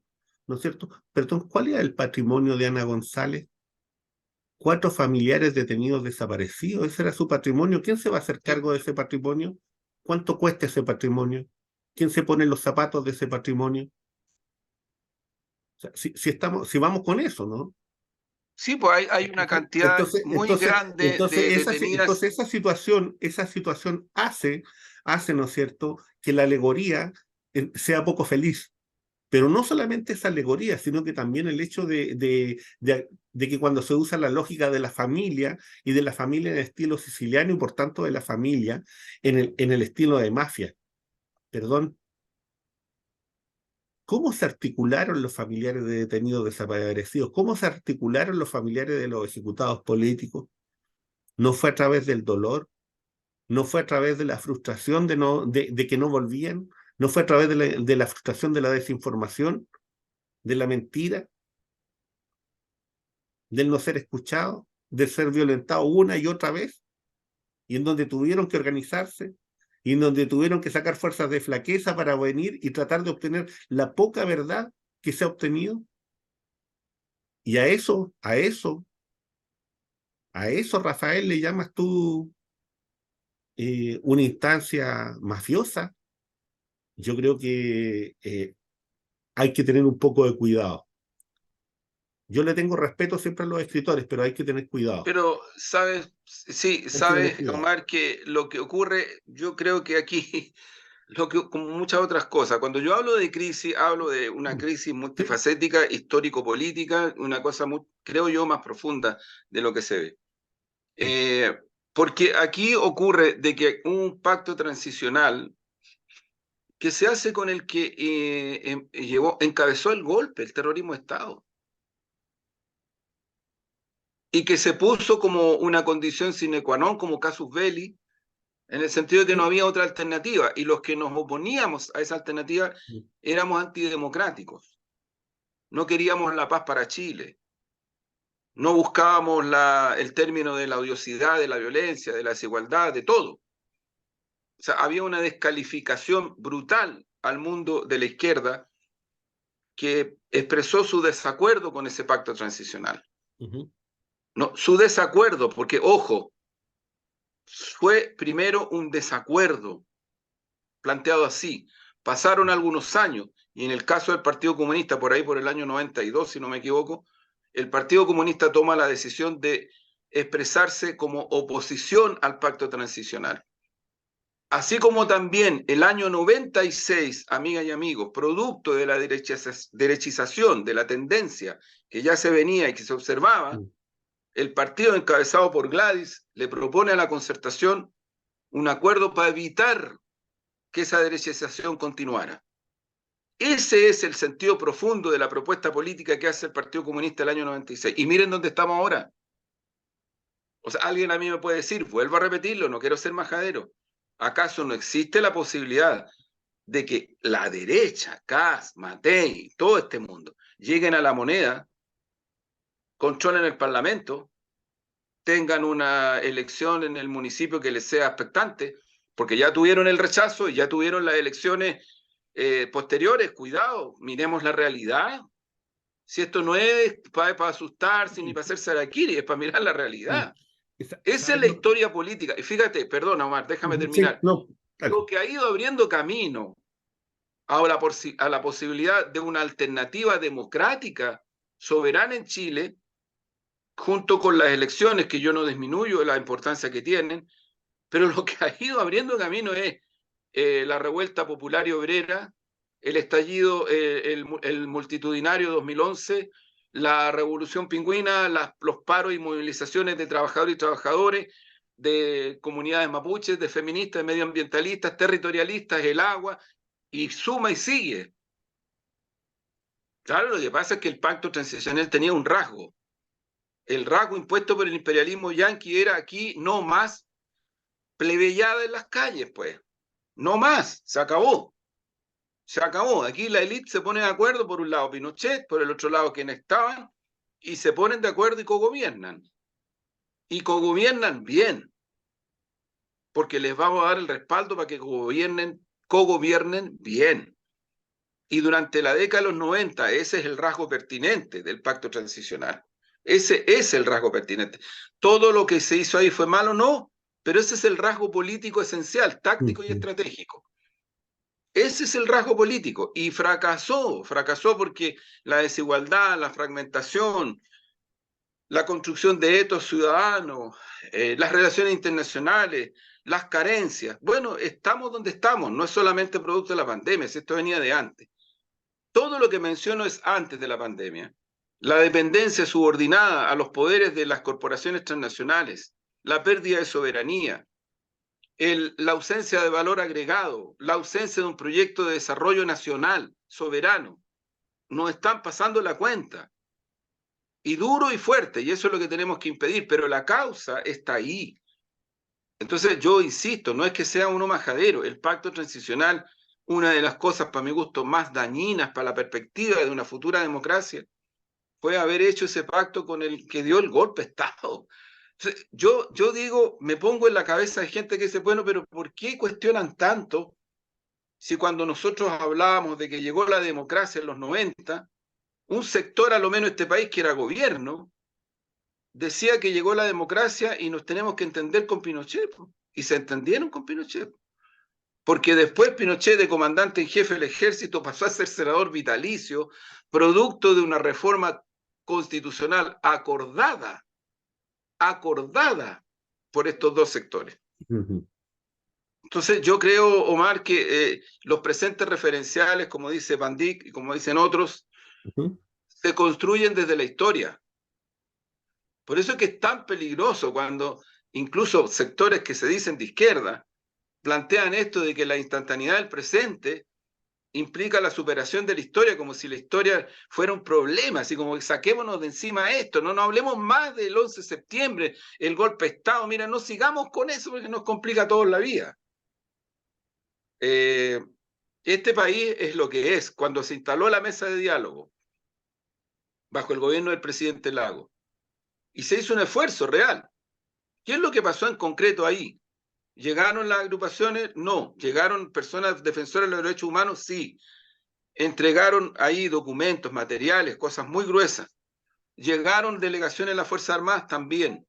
S2: ¿no es cierto? Perdón, ¿cuál era el patrimonio de Ana González? 4 familiares detenidos desaparecidos, ese era su patrimonio. ¿Quién se va a hacer
S1: Sí.
S2: cargo de ese patrimonio? ¿Cuánto cuesta ese patrimonio? ¿Quién se pone en los zapatos de ese patrimonio? O sea, si vamos con eso, ¿no?
S1: Sí, pues hay una cantidad
S2: Entonces,
S1: muy
S2: entonces,
S1: grande
S2: entonces,
S1: de
S2: esa,
S1: detenidas.
S2: entonces esa situación hace, ¿no es cierto?, que la alegoría sea poco feliz. Pero no solamente esa alegoría, sino que también el hecho de que cuando se usa la lógica de la familia y de la familia en el estilo siciliano y por tanto de la familia en el estilo de mafia. Perdón, ¿cómo se articularon los familiares de detenidos desaparecidos? ¿Cómo se articularon los familiares de los ejecutados políticos? ¿No fue a través del dolor? ¿No fue a través de la frustración de que no volvían? ¿No fue a través de la frustración de la desinformación, de la mentira, del no ser escuchado? de ser violentados una y otra vez, y en donde tuvieron que organizarse, y en donde tuvieron que sacar fuerzas de flaqueza para venir y tratar de obtener la poca verdad que se ha obtenido. Y a eso, Rafael, le llamas tú una instancia mafiosa. Yo creo que hay que tener un poco de cuidado. Yo le tengo respeto siempre a los escritores, pero hay que tener cuidado.
S1: Pero, sabes, sí,
S2: Hay que tener
S1: sabes,
S2: cuidado.
S1: Omar, que lo que ocurre, yo creo que aquí, lo que, como muchas otras cosas, cuando yo hablo de crisis, hablo de una crisis
S2: Sí.
S1: multifacética, histórico-política, una cosa, creo yo, más profunda de lo que se ve. Eh, Porque aquí ocurre de que un pacto transicional que se hace con el que encabezó el golpe, el terrorismo de Estado, y que se puso como una condición sine qua non, como casus belli, en el sentido de que no
S2: Sí.
S1: había otra alternativa, y los que nos oponíamos a esa alternativa éramos antidemocráticos, no queríamos la paz para Chile, no buscábamos el término de la odiosidad, de la violencia, de la desigualdad, de todo. O sea, había una descalificación brutal al mundo de la izquierda que expresó su desacuerdo con ese pacto transicional.
S2: Ujú.
S1: No, su desacuerdo, porque, ojo, fue primero un desacuerdo planteado así. Pasaron algunos años, y en el caso del Partido Comunista, por ahí por el año 92, si no me equivoco, el Partido Comunista toma la decisión de expresarse como oposición al pacto transicional. Así como también el año 96, amigas y amigos, producto de la derechización, de la tendencia que ya se venía y que se observaba, el partido encabezado por Gladys le propone a la Concertación un acuerdo para evitar que esa derechización continuara. Ese es el sentido profundo de la propuesta política que hace el Partido Comunista el año 96. Y miren dónde estamos ahora. O sea, alguien a mí me puede decir, vuelvo a repetirlo, no quiero ser majadero. ¿Acaso no existe la posibilidad de que la derecha, Kass, Matei, todo este mundo, lleguen a la moneda, controlen el Parlamento, tengan una elección en el municipio que les sea expectante, porque ya tuvieron el rechazo y ya tuvieron las elecciones posteriores? Cuidado, miremos la realidad. Si esto no es para asustarse ni para hacerse araquiri, es para mirar la realidad. Esa es
S2: ¿Sabes
S1: la
S2: lo?
S1: historia política. Y fíjate, perdona Omar, déjame
S2: Sí,
S1: terminar.
S2: no,
S1: Lo
S2: dale.
S1: que ha ido abriendo camino a la posibilidad de una alternativa democrática soberana en Chile, junto con las elecciones, que yo no disminuyo la importancia que tienen, pero lo que ha ido abriendo camino es la revuelta popular y obrera, el estallido, el multitudinario 2011, la revolución pingüina, los paros y movilizaciones de trabajadores y trabajadores, de comunidades mapuches, de feministas, de medioambientalistas, territorialistas, el agua, y suma y sigue. Claro, lo que pasa es que el pacto transicional tenía un rasgo. El rasgo impuesto por el imperialismo yanqui era aquí no más plebeyada en las calles, pues. No más, se acabó. Se acabó. Aquí la élite se pone de acuerdo, por un lado Pinochet, por el otro lado quienes estaban, y se ponen de acuerdo y cogobiernan. Y cogobiernan bien, porque les vamos a dar el respaldo para que cogobiernen bien. Y durante la década de los 90, ese es el rasgo pertinente del pacto transicional. Ese es el rasgo pertinente. Todo lo que se hizo ahí fue malo, no, pero ese es el rasgo político esencial, táctico y
S2: Ujú.
S1: estratégico. Ese es el rasgo político y fracasó porque la desigualdad, la fragmentación, la construcción de etos ciudadanos, las relaciones internacionales, las carencias. Bueno, estamos donde estamos, no es solamente producto de la pandemia, esto venía de antes. Todo lo que menciono es antes de la pandemia. La dependencia subordinada a los poderes de las corporaciones transnacionales, la pérdida de soberanía, la ausencia de valor agregado, la ausencia de un proyecto de desarrollo nacional, soberano, nos están pasando la cuenta. Y duro y fuerte, y eso es lo que tenemos que impedir, pero la causa está ahí. Entonces yo insisto, no es que sea uno majadero, el pacto transicional, una de las cosas para mi gusto más dañinas para la perspectiva de una futura democracia, fue haber hecho ese pacto con el que dio el golpe de Estado. Yo digo, me pongo en la cabeza de gente que dice, bueno, pero ¿por qué cuestionan tanto si cuando nosotros hablábamos de que llegó la democracia en los 90, un sector a lo menos de este país que era gobierno, decía que llegó la democracia y nos tenemos que entender con Pinochet, y se entendieron con Pinochet? Porque después Pinochet, de comandante en jefe del ejército, pasó a ser senador vitalicio, producto de una reforma constitucional acordada por estos dos sectores. Entonces yo creo, Omar, que los presentes referenciales, como dice Van Dijk y como dicen otros, se construyen desde la historia. Por eso es que es tan peligroso cuando incluso sectores que se dicen de izquierda plantean esto de que la instantaneidad del presente implica la superación de la historia, como si la historia fuera un problema, así como que saquémonos de encima esto, no hablemos más del 11 de septiembre, el golpe de Estado, mira, no sigamos con eso porque nos complica a todos la vida. Este país es lo que es. Cuando se instaló la mesa de diálogo bajo el gobierno del presidente Lago y se hizo un esfuerzo real, ¿qué es lo que pasó en concreto ahí? ¿Llegaron las agrupaciones? No. ¿Llegaron personas defensoras de los derechos humanos? Sí. Entregaron ahí documentos, materiales, cosas muy gruesas. ¿Llegaron delegaciones de las Fuerzas Armadas? También.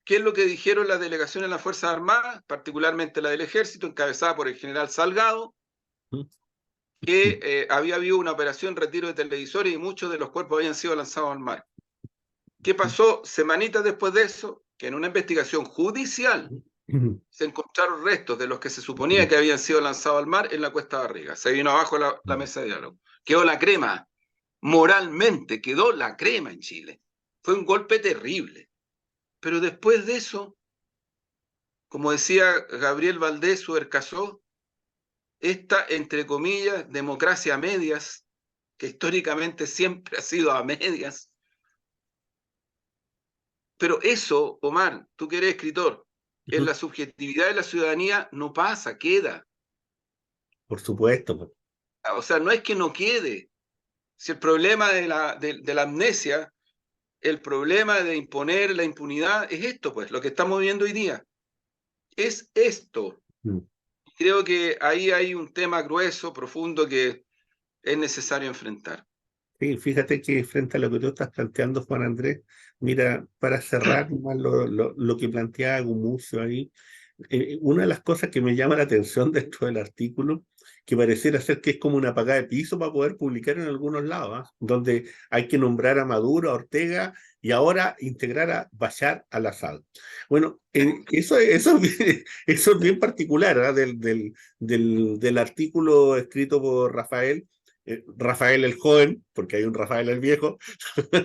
S1: ¿Qué es lo que dijeron las delegaciones de las Fuerzas Armadas, particularmente la del Ejército, encabezada por el general Salgado, que había habido una operación retiro de televisores y muchos de los cuerpos habían sido lanzados al mar? ¿Qué pasó semanitas después de eso? Que en una investigación judicial se encontraron restos de los que se suponía que habían sido lanzados al mar en la Cuesta Barriga. Se vino abajo la mesa de diálogo. Quedó la crema. Moralmente quedó la crema en Chile. Fue un golpe terrible. Pero después de eso, como decía Gabriel Valdés Suercasó, esta, entre comillas, democracia a medias, que históricamente siempre ha sido a medias. Pero eso, Omar, tú que eres escritor, en la subjetividad de la ciudadanía no pasa, queda.
S2: Por supuesto.
S1: O sea, no es que no quede. Si el problema de la amnesia, el problema de imponer la impunidad es esto, pues, lo que estamos viendo hoy día. Es esto. Creo que ahí hay un tema grueso, profundo, que es necesario enfrentar.
S2: Sí, fíjate que frente a lo que tú estás planteando, Juan Andrés, mira, para cerrar más lo que planteaba Gumucio ahí, una de las cosas que me llama la atención dentro del artículo, que pareciera ser que es como una pagada de piso para poder publicar en algunos lados, donde hay que nombrar a Maduro, a Ortega y ahora integrar a Bashar al-Assad. Bueno, eso eso es bien particular, ¿eh? Del artículo escrito por Rafael el joven, porque hay un Rafael el viejo,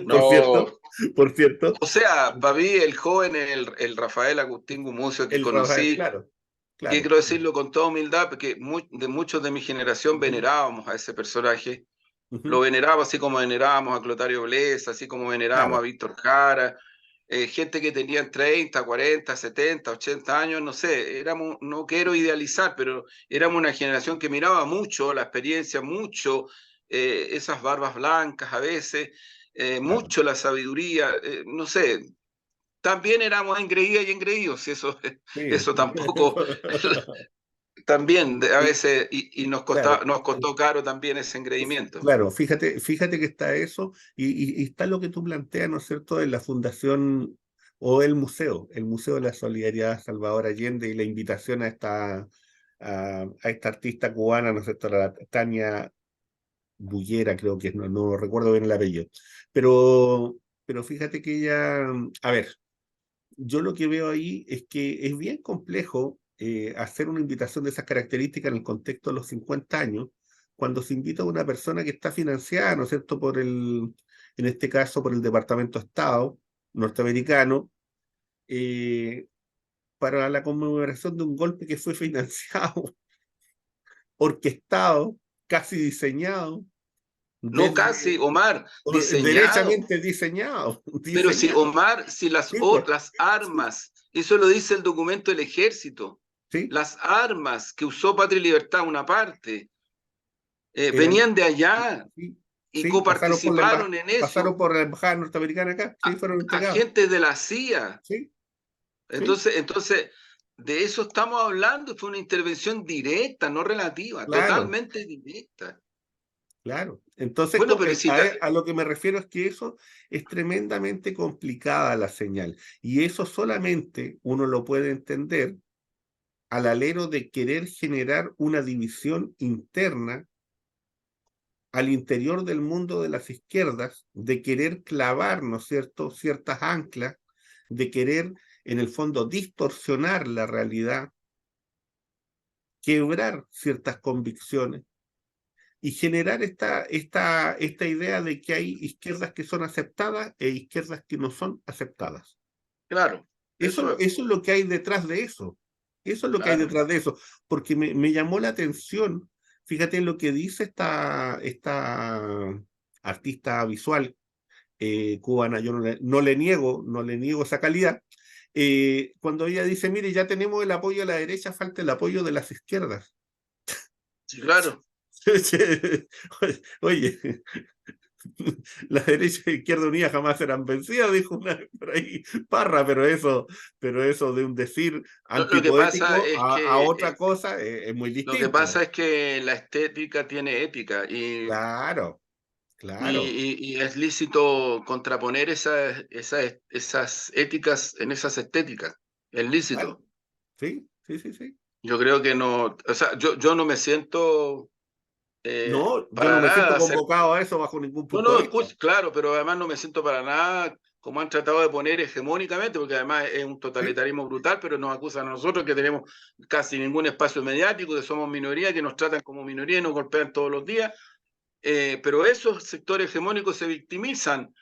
S1: No.
S2: por cierto.
S1: O sea, para mí el joven, el Rafael Agustín Gumucio que
S2: El Rafael,
S1: conocí,
S2: claro.
S1: que quiero decirlo con toda humildad, porque muchos de mi generación venerábamos a ese personaje. Lo venerábamos así como venerábamos a Clotario Blesa, así como venerábamos a Víctor Jara, gente que tenían 30, 40, 70, 80 años, no sé, no quiero idealizar, pero éramos una generación que miraba mucho la experiencia, mucho esas barbas blancas a veces, mucho la sabiduría, no sé. También éramos engreídas y engreídos, y eso tampoco, también a veces, y nos costó caro también ese engreimiento.
S2: Claro, fíjate que está eso, y está lo que tú planteas, ¿no es cierto?, en la fundación o el Museo de la Solidaridad Salvador Allende, y la invitación a esta artista cubana, ¿no es cierto?, la Tania Bullera, creo que es, no recuerdo bien el apellido. Pero fíjate que ella, a ver, yo lo que veo ahí es que es bien complejo hacer una invitación de esas características en el contexto de los 50 años, cuando se invita a una persona que está financiada, ¿no es cierto?, en este caso, por el Departamento de Estado norteamericano, para la conmemoración de un golpe que fue financiado, orquestado, casi diseñado,
S1: No casi, Omar, diseñado.
S2: derechamente diseñado.
S1: Pero si, Omar, si
S2: Sí, pues.
S1: las armas, eso lo dice el documento del ejército,
S2: ¿Sí?
S1: las armas que usó Patria y Libertad, una parte,
S2: Eran,
S1: venían de allá.
S2: sí,
S1: y
S2: Sí,
S1: coparticiparon en
S2: pasaron
S1: eso
S2: por la embajada norteamericana acá, sí, fueron entregados.
S1: agentes de la CIA.
S2: Sí, sí,
S1: Entonces, de eso estamos hablando. Fue una intervención directa, no relativa,
S2: claro,
S1: totalmente directa.
S2: claro. Entonces,
S1: Bueno, pero si
S2: a lo que me refiero es que eso es tremendamente complicada la señal. Y eso solamente uno lo puede entender al alero de querer generar una división interna al interior del mundo de las izquierdas, de querer clavar, ¿no es cierto?, ciertas anclas, de querer, en el fondo, distorsionar la realidad, quebrar ciertas convicciones y generar esta idea de que hay izquierdas que son aceptadas e izquierdas que no son aceptadas.
S1: claro, eso es,
S2: Eso es lo que hay detrás de eso. Eso es lo que hay
S1: claro.
S2: detrás de eso. Porque me llamó la atención, fíjate lo que dice esta artista visual cubana, yo no le niego esa calidad, cuando ella dice, mire, ya tenemos el apoyo de la derecha, falta el apoyo de las izquierdas.
S1: Sí, claro.
S2: Oye, la derecha y la izquierda unida jamás serán vencidas, dijo una vez por ahí Parra, pero eso de un decir
S1: Lo que pasa
S2: antipoético
S1: es
S2: a
S1: que
S2: otra cosa es muy
S1: lo que
S2: distinto.
S1: pasa es que la estética tiene ética
S2: Claro, claro,
S1: y es lícito contraponer esas éticas en esas estéticas. Es
S2: claro.
S1: lícito.
S2: Sí, sí, sí, sí.
S1: Yo creo que no, o sea, yo no me siento
S2: No, yo no
S1: para
S2: me siento
S1: nada hacer.
S2: convocado a eso bajo ningún
S1: No,
S2: punto
S1: no,
S2: de vista.
S1: escucha, claro, pero además no me siento para nada como han tratado de poner hegemónicamente, porque además es un
S2: Sí,
S1: totalitarismo brutal, pero nos acusan a nosotros que tenemos casi ningún espacio mediático, que somos minoría, que nos tratan como minoría y nos golpean todos los días. Pero esos sectores hegemónicos se victimizan,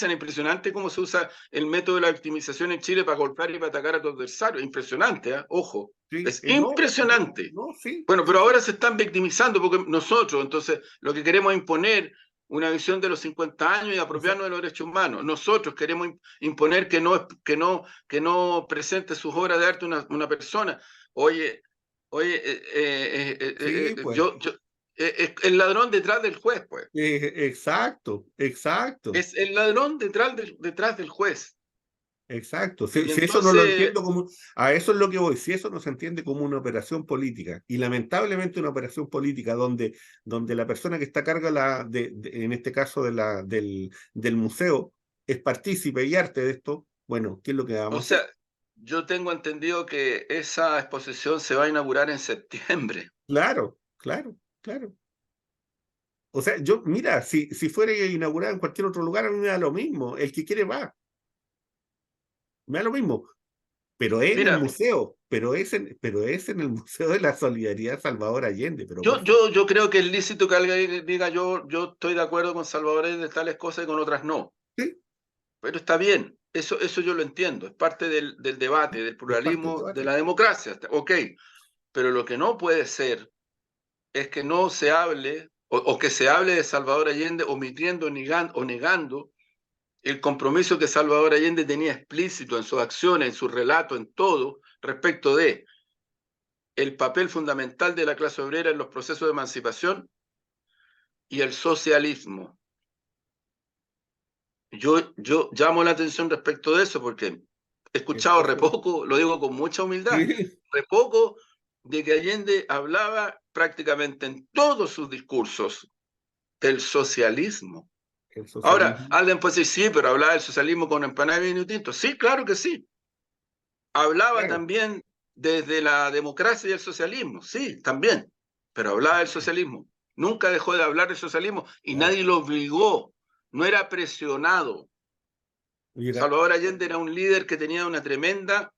S1: impresionante cómo se usa el método de la victimización en Chile para golpear y para atacar a tu adversario, impresionante, ¿eh? Ojo,
S2: sí,
S1: es
S2: no, no,
S1: impresionante.
S2: no, sí,
S1: Bueno,
S2: sí,
S1: pero
S2: sí.
S1: ahora se están victimizando porque nosotros, entonces, lo que queremos es imponer una visión de los 50 años y
S2: O sea,
S1: apropiarnos de los derechos humanos. Nosotros queremos imponer que no presente sus obras de arte una persona. Oye, oye,
S2: sí, pues,
S1: el ladrón detrás del juez, pues.
S2: exacto, exacto.
S1: Es el ladrón detrás del juez.
S2: Exacto.
S1: Y
S2: Si eso no lo
S1: entonces,
S2: entiendo como, a eso es lo que voy, si eso no se entiende como una operación política, y lamentablemente una operación política donde la persona que está a cargo en este caso del museo es partícipe y arte de esto, bueno, ¿qué es lo que
S1: o
S2: vamos a
S1: sea,
S2: hacer?
S1: yo tengo entendido que esa exposición se va a inaugurar en septiembre.
S2: Claro, claro, claro. O sea, yo, mira, si fuera inaugurada en cualquier otro lugar, a mí me da lo mismo. El que quiere va, me da lo mismo. Pero es en el
S1: Mira,
S2: museo, pero es en el Museo de la Solidaridad Salvador Allende, pero por
S1: yo,
S2: favor.
S1: yo, yo creo que es lícito que alguien diga yo estoy de acuerdo con Salvador de tales cosas y con otras no.
S2: Sí,
S1: Pero está bien, eso yo lo entiendo, es parte del debate, del
S2: es parte del
S1: pluralismo, de
S2: debate.
S1: la democracia. Ok, pero lo que no puede ser es que no se hable o que se hable de Salvador Allende omitiendo o negando el compromiso que Salvador Allende tenía explícito en sus acciones, en su relato, en todo, respecto de el papel fundamental de la clase obrera en los procesos de emancipación y el socialismo. Yo llamo la atención respecto de eso porque he escuchado re
S2: Entonces,
S1: poco, lo digo con mucha humildad,
S2: sí,
S1: re poco de que Allende hablaba prácticamente en todos sus discursos del socialismo.
S2: el
S1: Ahora,
S2: socialismo,
S1: alguien puede decir, sí, pero hablaba del socialismo con empanada y vino tinto. Sí, claro que sí. Hablaba
S2: claro,
S1: también desde la democracia y el socialismo, sí, también, pero hablaba del socialismo. Nunca dejó de hablar del socialismo y
S2: claro.
S1: nadie lo obligó, no era presionado.
S2: Mira,
S1: Salvador Allende era un líder que tenía una tremenda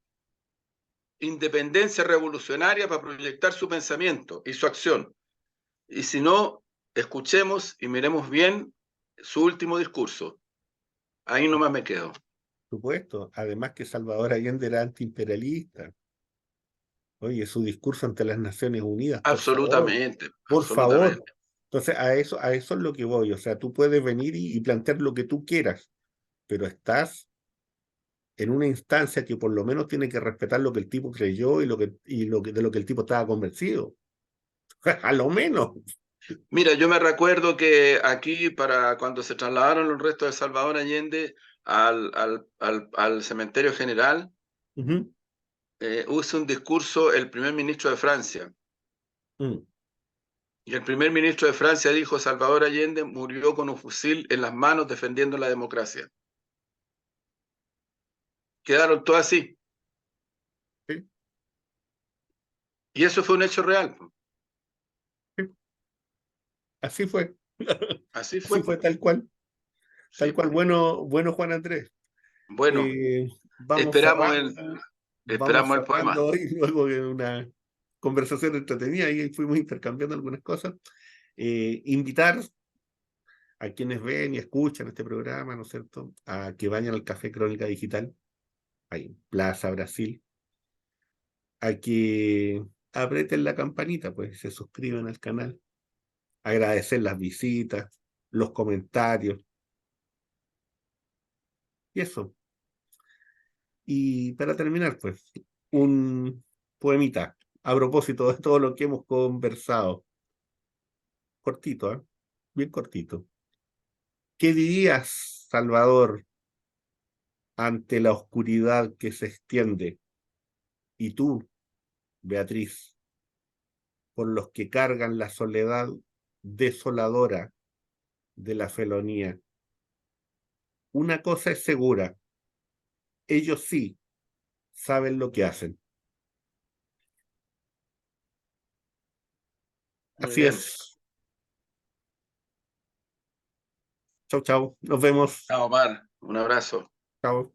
S1: independencia revolucionaria para proyectar su pensamiento y su acción. Y si no, escuchemos y miremos bien su último discurso. Ahí nomás me quedo.
S2: supuesto, además que Salvador Allende era antiimperialista. Oye, su discurso ante las Naciones Unidas, por favor,
S1: Absolutamente,
S2: por favor.
S1: absolutamente.
S2: Entonces, a eso es lo que voy. O sea, tú puedes venir y plantear lo que tú quieras, pero estás en una instancia que por lo menos tiene que respetar lo que el tipo creyó y de lo que el tipo estaba convencido. A lo menos.
S1: Mira, yo me recuerdo que aquí, para cuando se trasladaron los restos de Salvador Allende al cementerio general,
S2: Ujú.
S1: hizo un discurso el primer ministro de Francia.
S2: Mm.
S1: Y el primer ministro de Francia dijo: Salvador Allende murió con un fusil en las manos defendiendo la democracia. Quedaron todos así.
S2: Sí,
S1: Y eso fue un hecho real.
S2: sí. Así fue.
S1: Así
S2: Así
S1: fue.
S2: fue tal cual. Tal
S1: Sí.
S2: cual. Bueno, bueno, Juan Andrés.
S1: Bueno,
S2: Vamos
S1: esperamos
S2: cerrando,
S1: el,
S2: vamos
S1: esperamos el
S2: cerrando
S1: poema.
S2: hoy, luego de una conversación entretenida y fuimos intercambiando algunas cosas. Invitar a quienes ven y escuchan este programa, ¿no es cierto?, a que vayan al Café Crónica Digital, ahí en Plaza Brasil, a que aprieten la campanita, pues se suscriban al canal, agradecer las visitas, los comentarios y eso. Y para terminar, pues, un poemita a propósito de todo lo que hemos conversado. Cortito, ¿eh? Bien cortito. ¿Qué dirías, Salvador, ante la oscuridad que se extiende? Y tú, Beatriz, por los que cargan la soledad desoladora de la felonía. Una cosa es segura, ellos sí saben lo que hacen.
S1: Muy
S2: Así
S1: bien.
S2: es. Chau, chau. Nos vemos.
S1: Chao, Omar. Un abrazo.
S2: Chao.